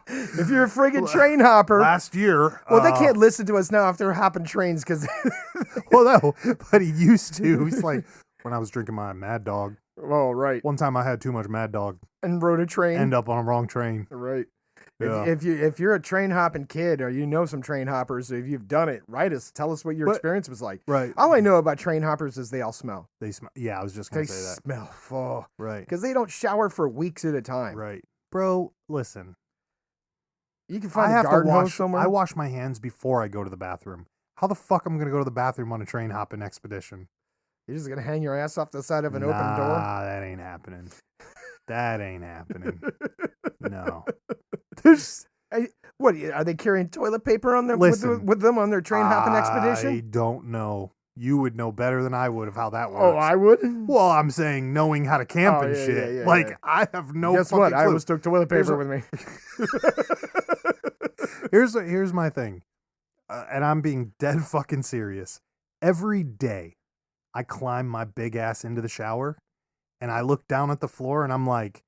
Speaker 2: If you're a friggin' train hopper,
Speaker 1: last year,
Speaker 2: well, they can't listen to us now if they're hopping trains because.
Speaker 1: Well, no, but he used to. He's like, when I was drinking my Mad Dog.
Speaker 2: Oh, right.
Speaker 1: One time I had too much Mad Dog
Speaker 2: and rode a train.
Speaker 1: End up on a wrong train.
Speaker 2: Right.
Speaker 1: Yeah.
Speaker 2: If you're a train hopping kid or you know some train hoppers, if you've done it, write us. Tell us what your experience was like.
Speaker 1: Right.
Speaker 2: All I know about train hoppers is they all smell.
Speaker 1: They smell. Yeah, I was just going to say that.
Speaker 2: They smell. Oh.
Speaker 1: Right.
Speaker 2: Because they don't shower for weeks at a time.
Speaker 1: Right. Bro, listen.
Speaker 2: You can find a garden hose somewhere.
Speaker 1: I wash my hands before I go to the bathroom. How the fuck am I going to go to the bathroom on a train hopping expedition?
Speaker 2: You're just going to hang your ass off the side of an open door?
Speaker 1: Nah, that ain't happening. That ain't happening. No. There's...
Speaker 2: What, are they carrying toilet paper on their,
Speaker 1: Listen,
Speaker 2: with them on their train hopping expedition?
Speaker 1: I don't know. You would know better than I would of how that works.
Speaker 2: Oh, I would?
Speaker 1: Well, I'm saying knowing how to camp and shit. I have no
Speaker 2: Guess
Speaker 1: fucking
Speaker 2: what?
Speaker 1: clue.
Speaker 2: I always took toilet paper with me.
Speaker 1: Here's my thing. And I'm being dead fucking serious. Every day, I climb my big ass into the shower, and I look down at the floor, and I'm like,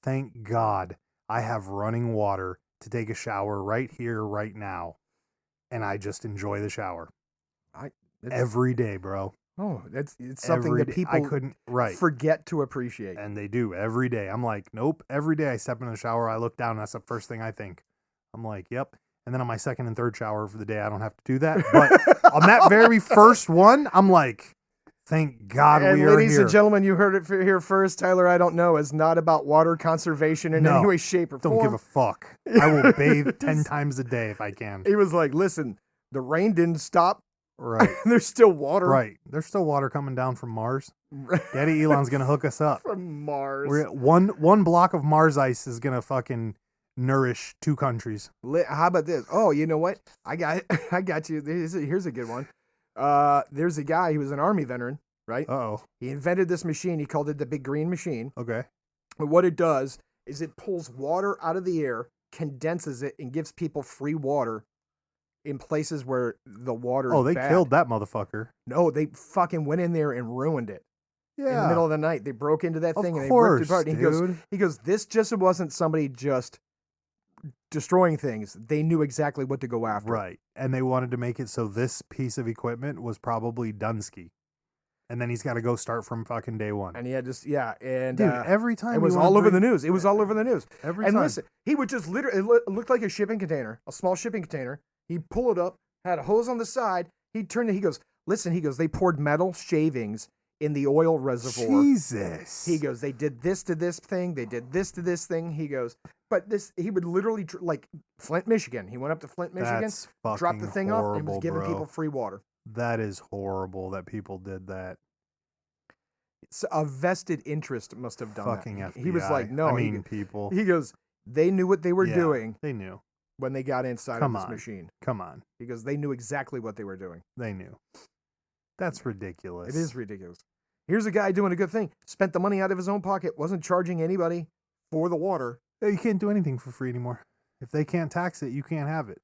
Speaker 1: thank God I have running water to take a shower right here, right now. And I just enjoy the shower. Every day, bro.
Speaker 2: Oh, it's something that people forget to appreciate.
Speaker 1: And they do every day. I'm like, nope. Every day I step into the shower, I look down, and that's the first thing I think. I'm like, yep. And then on my second and third shower for the day, I don't have to do that. But on that very first one, I'm like, thank God we are here.
Speaker 2: Ladies and gentlemen, you heard it here first. Tyler, I don't know, is not about water conservation in any way, shape, or form.
Speaker 1: Don't give a fuck. I will bathe 10 times a day if I can.
Speaker 2: He was like, listen, the rain didn't stop.
Speaker 1: Right.
Speaker 2: There's still water.
Speaker 1: Right. There's still water coming down from Mars. Daddy Elon's going to hook us up.
Speaker 2: From Mars.
Speaker 1: We're at one block of Mars ice is going to fucking nourish 2 countries.
Speaker 2: How about this? Oh, you know what? I got you. Here's a good one. There's a guy, he was an Army veteran, right?
Speaker 1: Uh-oh.
Speaker 2: He invented this machine. He called it the Big Green Machine.
Speaker 1: Okay.
Speaker 2: But what it does is it pulls water out of the air, condenses it, and gives people free water in places where the water is bad.
Speaker 1: Killed that motherfucker.
Speaker 2: No, they fucking went in there and ruined it.
Speaker 1: Yeah.
Speaker 2: In the middle of the night. They broke into that thing and they
Speaker 1: ripped
Speaker 2: it apart. And he goes, this just wasn't somebody just destroying things. They knew exactly what to go after.
Speaker 1: Right. And they wanted to make it so this piece of equipment was probably Dunsky. And then he's got to go start from fucking day one.
Speaker 2: And he had just, and
Speaker 1: dude, every time
Speaker 2: it was all over the news. It was all over the news.
Speaker 1: Every
Speaker 2: time.
Speaker 1: And
Speaker 2: listen, he would just literally, it looked like a shipping container, a small shipping container. He'd pull it up, had a hose on the side. He'd turn it, he goes, listen, they poured metal shavings in the oil reservoir.
Speaker 1: Jesus.
Speaker 2: He goes, they did this to this thing. They did this to this thing. He goes, but he would literally, like Flint, Michigan. He went up to Flint, Michigan, dropped the thing off, and was giving people free water.
Speaker 1: That is horrible that people did that.
Speaker 2: It's a vested interest must have done
Speaker 1: fucking
Speaker 2: that.
Speaker 1: FBI.
Speaker 2: He was like, no.
Speaker 1: People.
Speaker 2: He goes, they knew what they were doing.
Speaker 1: They knew.
Speaker 2: When they got inside of this machine.
Speaker 1: Come on.
Speaker 2: Because they knew exactly what they were doing.
Speaker 1: They knew. That's ridiculous.
Speaker 2: It is ridiculous. Here's a guy doing a good thing. Spent the money out of his own pocket. Wasn't charging anybody for the water.
Speaker 1: You can't do anything for free anymore. If they can't tax it, you can't have it.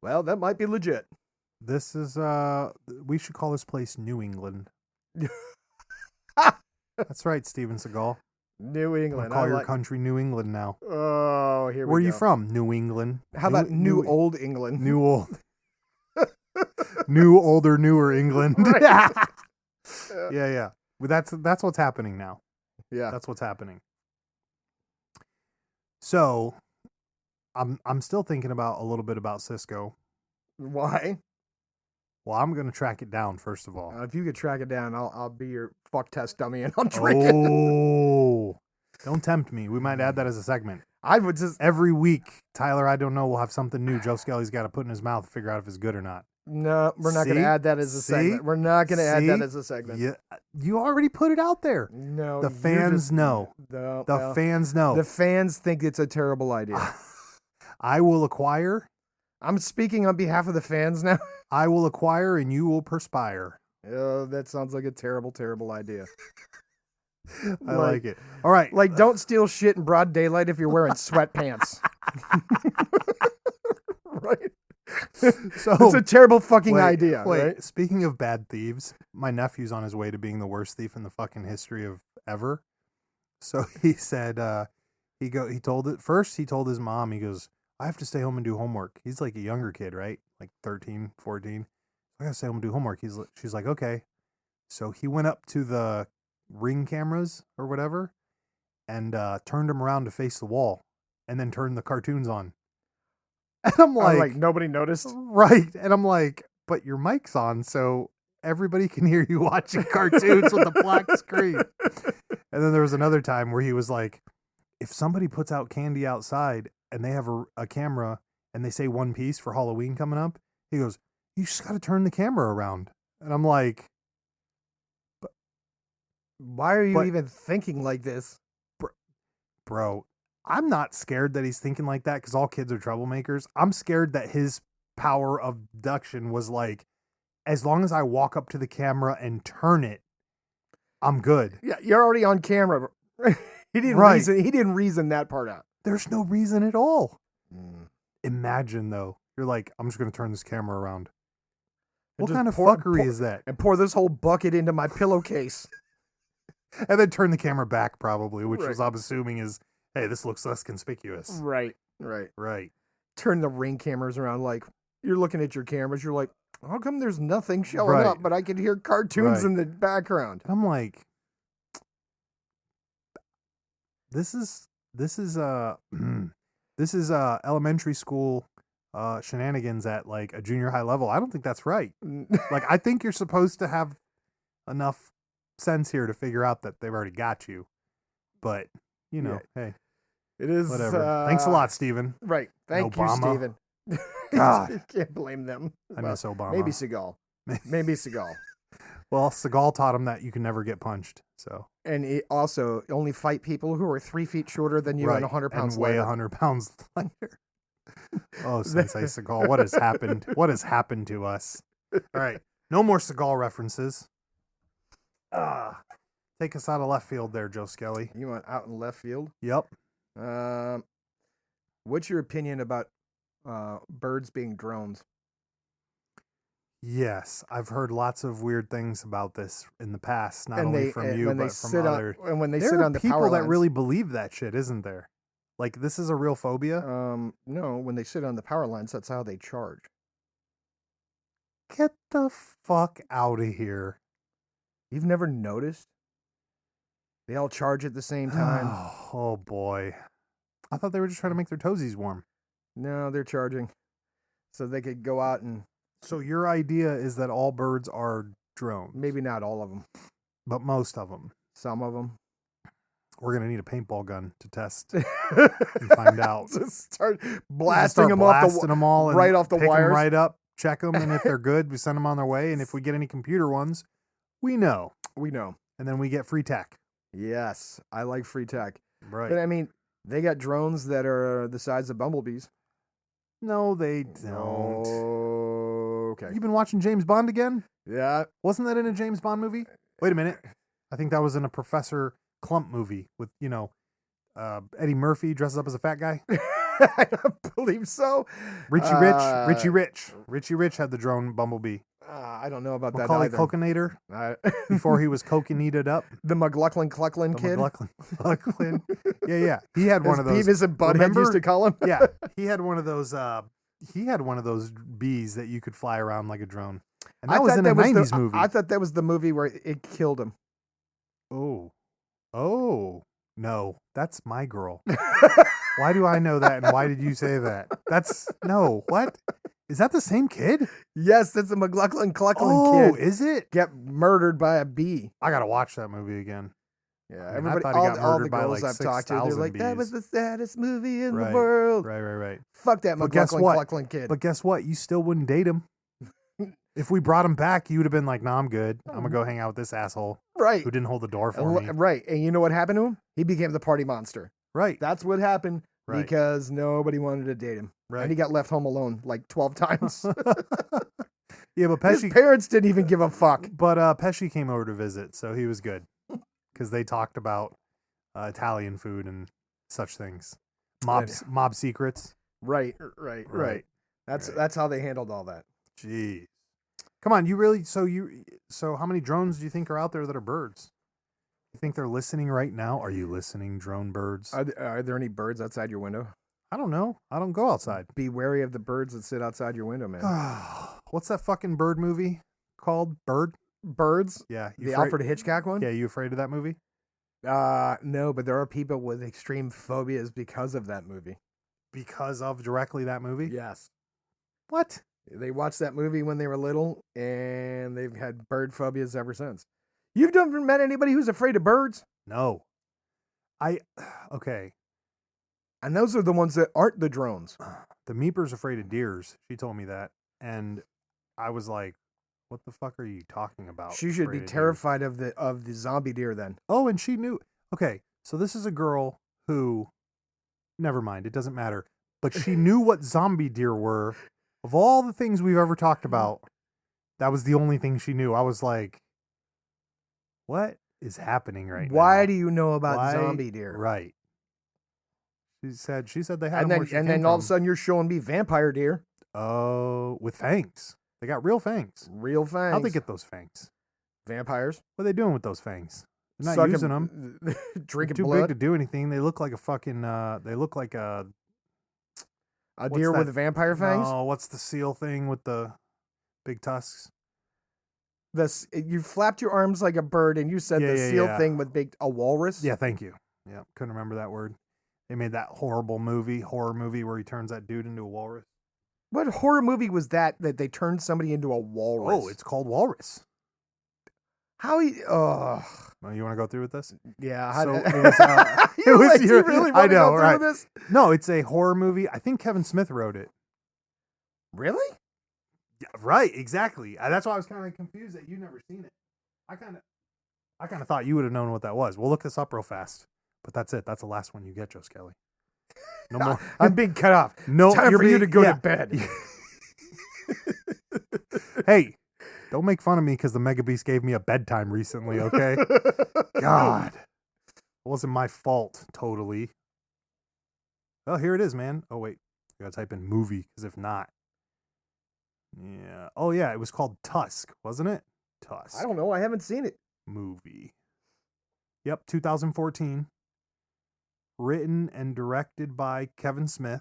Speaker 2: Well, that might be legit.
Speaker 1: This is, we should call this place New England. That's right, Steven Seagal.
Speaker 2: New England.
Speaker 1: Call your country New England now.
Speaker 2: Oh, here we go.
Speaker 1: Where are you from? New England.
Speaker 2: How about New Old England?
Speaker 1: New Old. New older newer England. Yeah. Well, that's what's happening now.
Speaker 2: Yeah.
Speaker 1: That's what's happening. So, I'm still thinking about a little bit about Cisco.
Speaker 2: Why?
Speaker 1: Well, I'm going to track it down, first of all.
Speaker 2: If you could track it down, I'll be your fuck test dummy and I'll drink it.
Speaker 1: Oh, don't tempt me. We might add that as a segment.
Speaker 2: I would just...
Speaker 1: Every week, Tyler, I don't know, we'll have something new Joe Skelly's got to put in his mouth to figure out if it's good or not.
Speaker 2: No, we're not going to add that as a segment. We're not going to add that as a segment.
Speaker 1: Yeah, you already put it out there.
Speaker 2: No.
Speaker 1: The fans know. The fans know.
Speaker 2: The fans think it's a terrible idea.
Speaker 1: I will acquire...
Speaker 2: I'm speaking on behalf of the fans now.
Speaker 1: I will acquire and you will perspire.
Speaker 2: Oh, that sounds like a terrible, terrible idea.
Speaker 1: I like it. All right.
Speaker 2: Like, don't steal shit in broad daylight if you're wearing sweatpants. Right?
Speaker 1: So
Speaker 2: it's a terrible fucking idea.
Speaker 1: Wait,
Speaker 2: right?
Speaker 1: Speaking of bad thieves, my nephew's on his way to being the worst thief in the fucking history of ever. So he said, he told his mom, he goes, I have to stay home and do homework. He's like a younger kid, right? Like 13, 14. I gotta stay home and do homework. She's like, okay. So he went up to the Ring cameras or whatever and turned them around to face the wall and then turned the cartoons on. And I'm like,
Speaker 2: nobody noticed.
Speaker 1: Right. And I'm like, but your mic's on, so everybody can hear you watching cartoons with a black screen. And then there was another time where he was like, if somebody puts out candy outside and they have a camera and they say One Piece for Halloween coming up, he goes, you just got to turn the camera around. And I'm like,
Speaker 2: why are you even thinking like this?
Speaker 1: Bro, I'm not scared that he's thinking like that because all kids are troublemakers. I'm scared that his power of deduction was like, as long as I walk up to the camera and turn it, I'm good.
Speaker 2: Yeah, you're already on camera. He didn't reason that part out.
Speaker 1: There's no reason at all. Imagine though, you're like, I'm just going to turn this camera around. What kind of fuckery is that?
Speaker 2: And pour this whole bucket into my pillowcase.
Speaker 1: And then turn the camera back probably, which was I'm assuming is, hey, this looks less conspicuous.
Speaker 2: Right. Turn the Ring cameras around like you're looking at your cameras. You're like, how come there's nothing showing up, but I can hear cartoons in the background?
Speaker 1: I'm like, this is elementary school shenanigans at like a junior high level. I don't think that's right. Like, I think you're supposed to have enough sense here to figure out that they've already got you. But, hey.
Speaker 2: It is
Speaker 1: whatever. Thanks a lot, Steven.
Speaker 2: Right. Thank you, Steven.
Speaker 1: God.
Speaker 2: You can't blame them.
Speaker 1: I miss Obama.
Speaker 2: Maybe Seagal.
Speaker 1: Well, Seagal taught him that you can never get punched. So.
Speaker 2: And he also only fight people who are 3 feet shorter than you and 100 pounds
Speaker 1: and weigh 100 pounds lighter. Oh, Sensei Seagal, what has happened? What has happened to us? All right, no more Seagal references. Take us out of left field there, Joe Skelly.
Speaker 2: You want out in left field?
Speaker 1: Yep.
Speaker 2: What's your opinion about birds being drones?
Speaker 1: Yes, I've heard lots of weird things about this in the past, not only from you, but from others.
Speaker 2: And when they sit on the power lines. There are
Speaker 1: people that really believe that shit, isn't there? Like, this is a real phobia?
Speaker 2: No, when they sit on the power lines, that's how they charge.
Speaker 1: Get the fuck out of here.
Speaker 2: You've never noticed? They all charge at the same time.
Speaker 1: Oh, boy. I thought they were just trying to make their toesies warm.
Speaker 2: No, they're charging. So they could go out and...
Speaker 1: So your idea is that all birds are drones?
Speaker 2: Maybe not all of them.
Speaker 1: But most of them?
Speaker 2: Some of them.
Speaker 1: We're going to need a paintball gun to test and find out.
Speaker 2: Just start blasting them off
Speaker 1: them all
Speaker 2: right off the wires.
Speaker 1: Them right up, check them, and if they're good, we send them on their way. And if we get any computer ones, we know. And then we get free tech.
Speaker 2: Yes, I like free tech.
Speaker 1: Right.
Speaker 2: But I mean, they got drones that are the size of bumblebees.
Speaker 1: No, they don't.
Speaker 2: Okay.
Speaker 1: You been watching James Bond again?
Speaker 2: Yeah.
Speaker 1: Wasn't that in a James Bond movie? Wait a minute. I think that was in a Professor Clump movie with, Eddie Murphy dresses up as a fat guy.
Speaker 2: I don't believe so.
Speaker 1: Richie Rich had the drone bumblebee.
Speaker 2: I don't know about
Speaker 1: Macaulay
Speaker 2: that
Speaker 1: either. Before he was cocainated up.
Speaker 2: The McLaughlin Clucklin kid.
Speaker 1: McLaughlin. Yeah. He had one of those.
Speaker 2: Beavis and Butthead used to call him.
Speaker 1: Yeah. He had one of those. He had one of those bees that you could fly around like a drone. And that was in a 90s movie.
Speaker 2: I thought that was the movie where it killed him.
Speaker 1: Oh, no, that's my girl. Why do I know that? And why did you say that? What? Is that the same kid?
Speaker 2: Yes, that's the McLaughlin Clucklin kid.
Speaker 1: Oh, is it?
Speaker 2: Get murdered by a bee.
Speaker 1: I got to watch that movie again.
Speaker 2: Yeah, everybody, all the girls I've talked to, they're like, that was the saddest movie in the world.
Speaker 1: Right.
Speaker 2: Fuck that McLaughlin Clucklin kid.
Speaker 1: But guess what? You still wouldn't date him. If we brought him back, you would have been like, nah, I'm good. I'm going to go hang out with this asshole.
Speaker 2: Right.
Speaker 1: Who didn't hold the door for me.
Speaker 2: Right. And you know what happened to him? He became the party monster.
Speaker 1: Right.
Speaker 2: That's what happened because nobody wanted to date him. Right. And he got left home alone like 12 times.
Speaker 1: Yeah, but Pesci...
Speaker 2: His parents didn't even give a fuck.
Speaker 1: But Pesci came over to visit, so he was good. because they talked about Italian food and such things. Mob secrets.
Speaker 2: Right. That's how they handled all that.
Speaker 1: Jeez. Come on, you really so how many drones do you think are out there that are birds? You think they're listening right now? Are you listening, drone birds?
Speaker 2: Are there any birds outside your window?
Speaker 1: I don't know. I don't go outside.
Speaker 2: Be wary of the birds that sit outside your window, man.
Speaker 1: What's that fucking bird movie called?
Speaker 2: Birds?
Speaker 1: Yeah.
Speaker 2: The Alfred Hitchcock one?
Speaker 1: Yeah, you afraid of that movie?
Speaker 2: No, but there are people with extreme phobias because of that movie.
Speaker 1: Because of directly that movie?
Speaker 2: Yes.
Speaker 1: What?
Speaker 2: They watched that movie when they were little, and they've had bird phobias ever since. You've never met anybody who's afraid of birds?
Speaker 1: No. Okay.
Speaker 2: And those are the ones that aren't the drones.
Speaker 1: The Meeper's afraid of deers. She told me that. And I was like, what the fuck are you talking about?
Speaker 2: She should be terrified of the zombie deer then.
Speaker 1: Oh, and she knew. Okay, so this is a girl who, never mind, it doesn't matter. But she knew what zombie deer were. Of all the things we've ever talked about, that was the only thing she knew. I was like, what is happening right now?
Speaker 2: Why do you know about zombie deer?
Speaker 1: Right. She said they had
Speaker 2: and then all of a sudden you're showing me vampire deer.
Speaker 1: Oh, with fangs. They got real fangs.
Speaker 2: Real fangs.
Speaker 1: How'd they get those fangs?
Speaker 2: Vampires.
Speaker 1: What are they doing with those fangs? They're not using them.
Speaker 2: Drinking
Speaker 1: too
Speaker 2: blood.
Speaker 1: big to do anything. They look like a fucking. They look like a
Speaker 2: deer with vampire fangs.
Speaker 1: Oh, what's the seal thing with the big tusks?
Speaker 2: You flapped your arms like a bird, and you said seal thing with a walrus.
Speaker 1: Yeah, thank you. Yeah, couldn't remember that word. They made that horror movie where he turns that dude into a walrus.
Speaker 2: What horror movie was that they turned somebody into a walrus?
Speaker 1: Oh, it's called Walrus.
Speaker 2: How he?
Speaker 1: Well, you want to go through with this?
Speaker 2: Yeah.
Speaker 1: So it was.
Speaker 2: You really want to go through with this?
Speaker 1: No, it's a horror movie. I think Kevin Smith wrote it.
Speaker 2: Really?
Speaker 1: Yeah, right. Exactly. That's why I was kind of confused that you'd never seen it. I kind of thought you would have known what that was. We'll look this up real fast. But that's it. That's the last one you get, Joe Skelly. No more.
Speaker 2: I'm being cut off.
Speaker 1: No,
Speaker 2: time for you to go to bed.
Speaker 1: Hey, don't make fun of me because the Mega Beast gave me a bedtime recently, okay? God. It wasn't my fault, totally. Well, here it is, man. Oh, wait. You gotta type in movie, because if not. Yeah. Oh, yeah. It was called Tusk, wasn't it? Tusk.
Speaker 2: I don't know. I haven't seen it.
Speaker 1: Movie. Yep, 2014. Written and directed by Kevin Smith.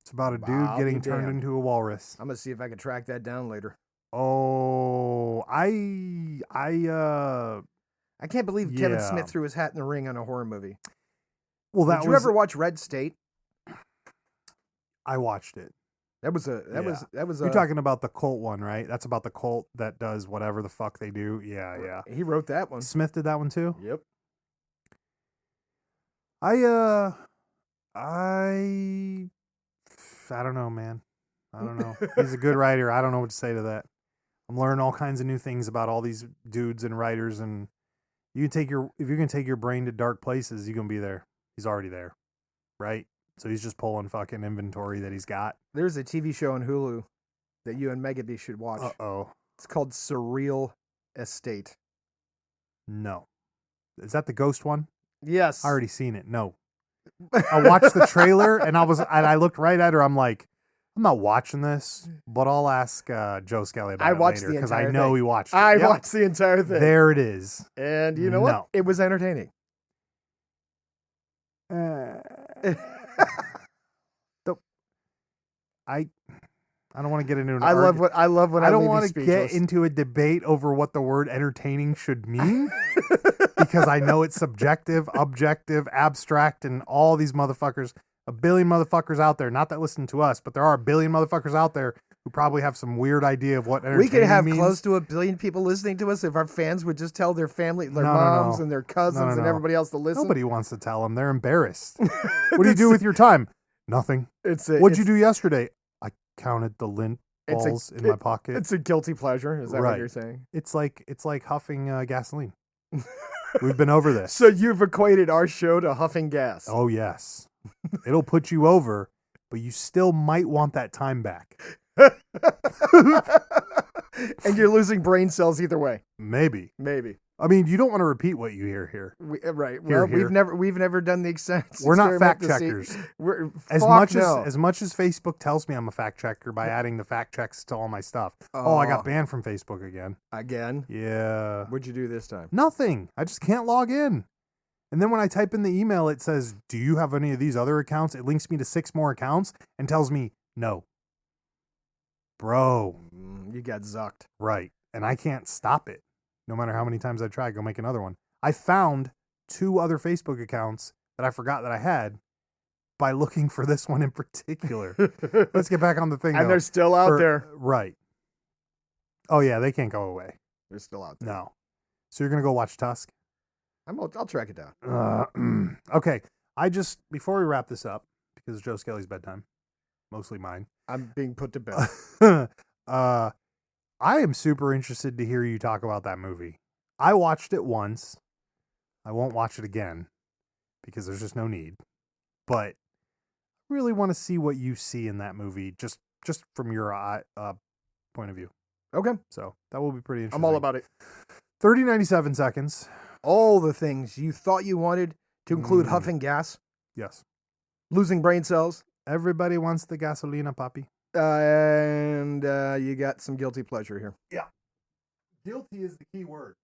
Speaker 1: It's about a dude getting turned into a walrus.
Speaker 2: I'm gonna see if I can track that down later.
Speaker 1: Oh, I
Speaker 2: can't believe Kevin Smith threw his hat in the ring on a horror movie.
Speaker 1: Well,
Speaker 2: Did you ever watch Red State?
Speaker 1: I watched it.
Speaker 2: That was
Speaker 1: You're talking about the cult one, right? That's about the cult that does whatever the fuck they do. Yeah.
Speaker 2: He wrote that one.
Speaker 1: Smith did that one too?
Speaker 2: Yep.
Speaker 1: I don't know, man. I don't know. He's a good writer. I don't know what to say to that. I'm learning all kinds of new things about all these dudes and writers, and if you can take your brain to dark places, you can be there. He's already there, right? So he's just pulling fucking inventory that he's got.
Speaker 2: There's a TV show on Hulu that you and Megabee should watch.
Speaker 1: Uh-oh.
Speaker 2: It's called Surreal Estate.
Speaker 1: No. Is that the ghost one?
Speaker 2: Yes.
Speaker 1: I already seen it. No. I watched the trailer and I looked right at her. I'm like, I'm not watching this, but I'll ask Joe Skelly about it later because I know he watched it.
Speaker 2: I watched the entire thing.
Speaker 1: There it is.
Speaker 2: And you know what? It was entertaining.
Speaker 1: I don't want to get into an
Speaker 2: I love when I
Speaker 1: don't want to get into a debate over what the word entertaining should mean because I know it's subjective, objective, abstract, and all these motherfuckers, a billion motherfuckers out there, not that listen to us, but there are a billion motherfuckers out there who probably have some weird idea of what entertaining means.
Speaker 2: We could have close to 1 billion people listening to us if our fans would just tell their family, their moms and their cousins and everybody else to listen.
Speaker 1: Nobody wants to tell them. They're embarrassed. What do you do with your time? Nothing. What'd you do yesterday? I counted the lint balls in my pocket.
Speaker 2: It's a guilty pleasure. Is that what you're saying?
Speaker 1: It's like huffing gasoline. We've been over this.
Speaker 2: So you've equated our show to huffing gas.
Speaker 1: Oh, yes. It'll put you over, but you still might want that time back.
Speaker 2: And you're losing brain cells either way.
Speaker 1: Maybe. I mean, you don't want to repeat what you hear here.
Speaker 2: Right. Well,
Speaker 1: Here.
Speaker 2: we've never done the extent.
Speaker 1: We're not fact checkers. As much as Facebook tells me I'm a fact checker by adding the fact checks to all my stuff. Oh, I got banned from Facebook again.
Speaker 2: Again?
Speaker 1: Yeah.
Speaker 2: What'd you do this time?
Speaker 1: Nothing. I just can't log in. And then when I type in the email, it says, "Do you have any of these other accounts?" It links me to 6 more accounts and tells me no. Bro.
Speaker 2: You got zucked.
Speaker 1: Right. And I can't stop it. No matter how many times I try, go make another one. I found 2 other Facebook accounts that I forgot that I had by looking for this one in particular. Let's get back on the thing.
Speaker 2: And they're still out there.
Speaker 1: Right. Oh, yeah. They can't go away.
Speaker 2: They're still out there.
Speaker 1: No. So you're going to go watch Tusk?
Speaker 2: I'll track it down.
Speaker 1: Okay. Before we wrap this up, because it's Joe Skelly's bedtime, mostly mine.
Speaker 2: I'm being put to bed.
Speaker 1: I am super interested to hear you talk about that movie. I watched it once. I won't watch it again because there's just no need. But I really want to see what you see in that movie, just from your point of view.
Speaker 2: Okay.
Speaker 1: So that will be pretty interesting.
Speaker 2: I'm all about it.
Speaker 1: 97 seconds.
Speaker 2: All the things you thought you wanted to include huffing gas.
Speaker 1: Yes.
Speaker 2: Losing brain cells.
Speaker 1: Everybody wants the gasolina, papi.
Speaker 2: And you got some guilty pleasure here.
Speaker 1: Yeah. Guilty is the key word.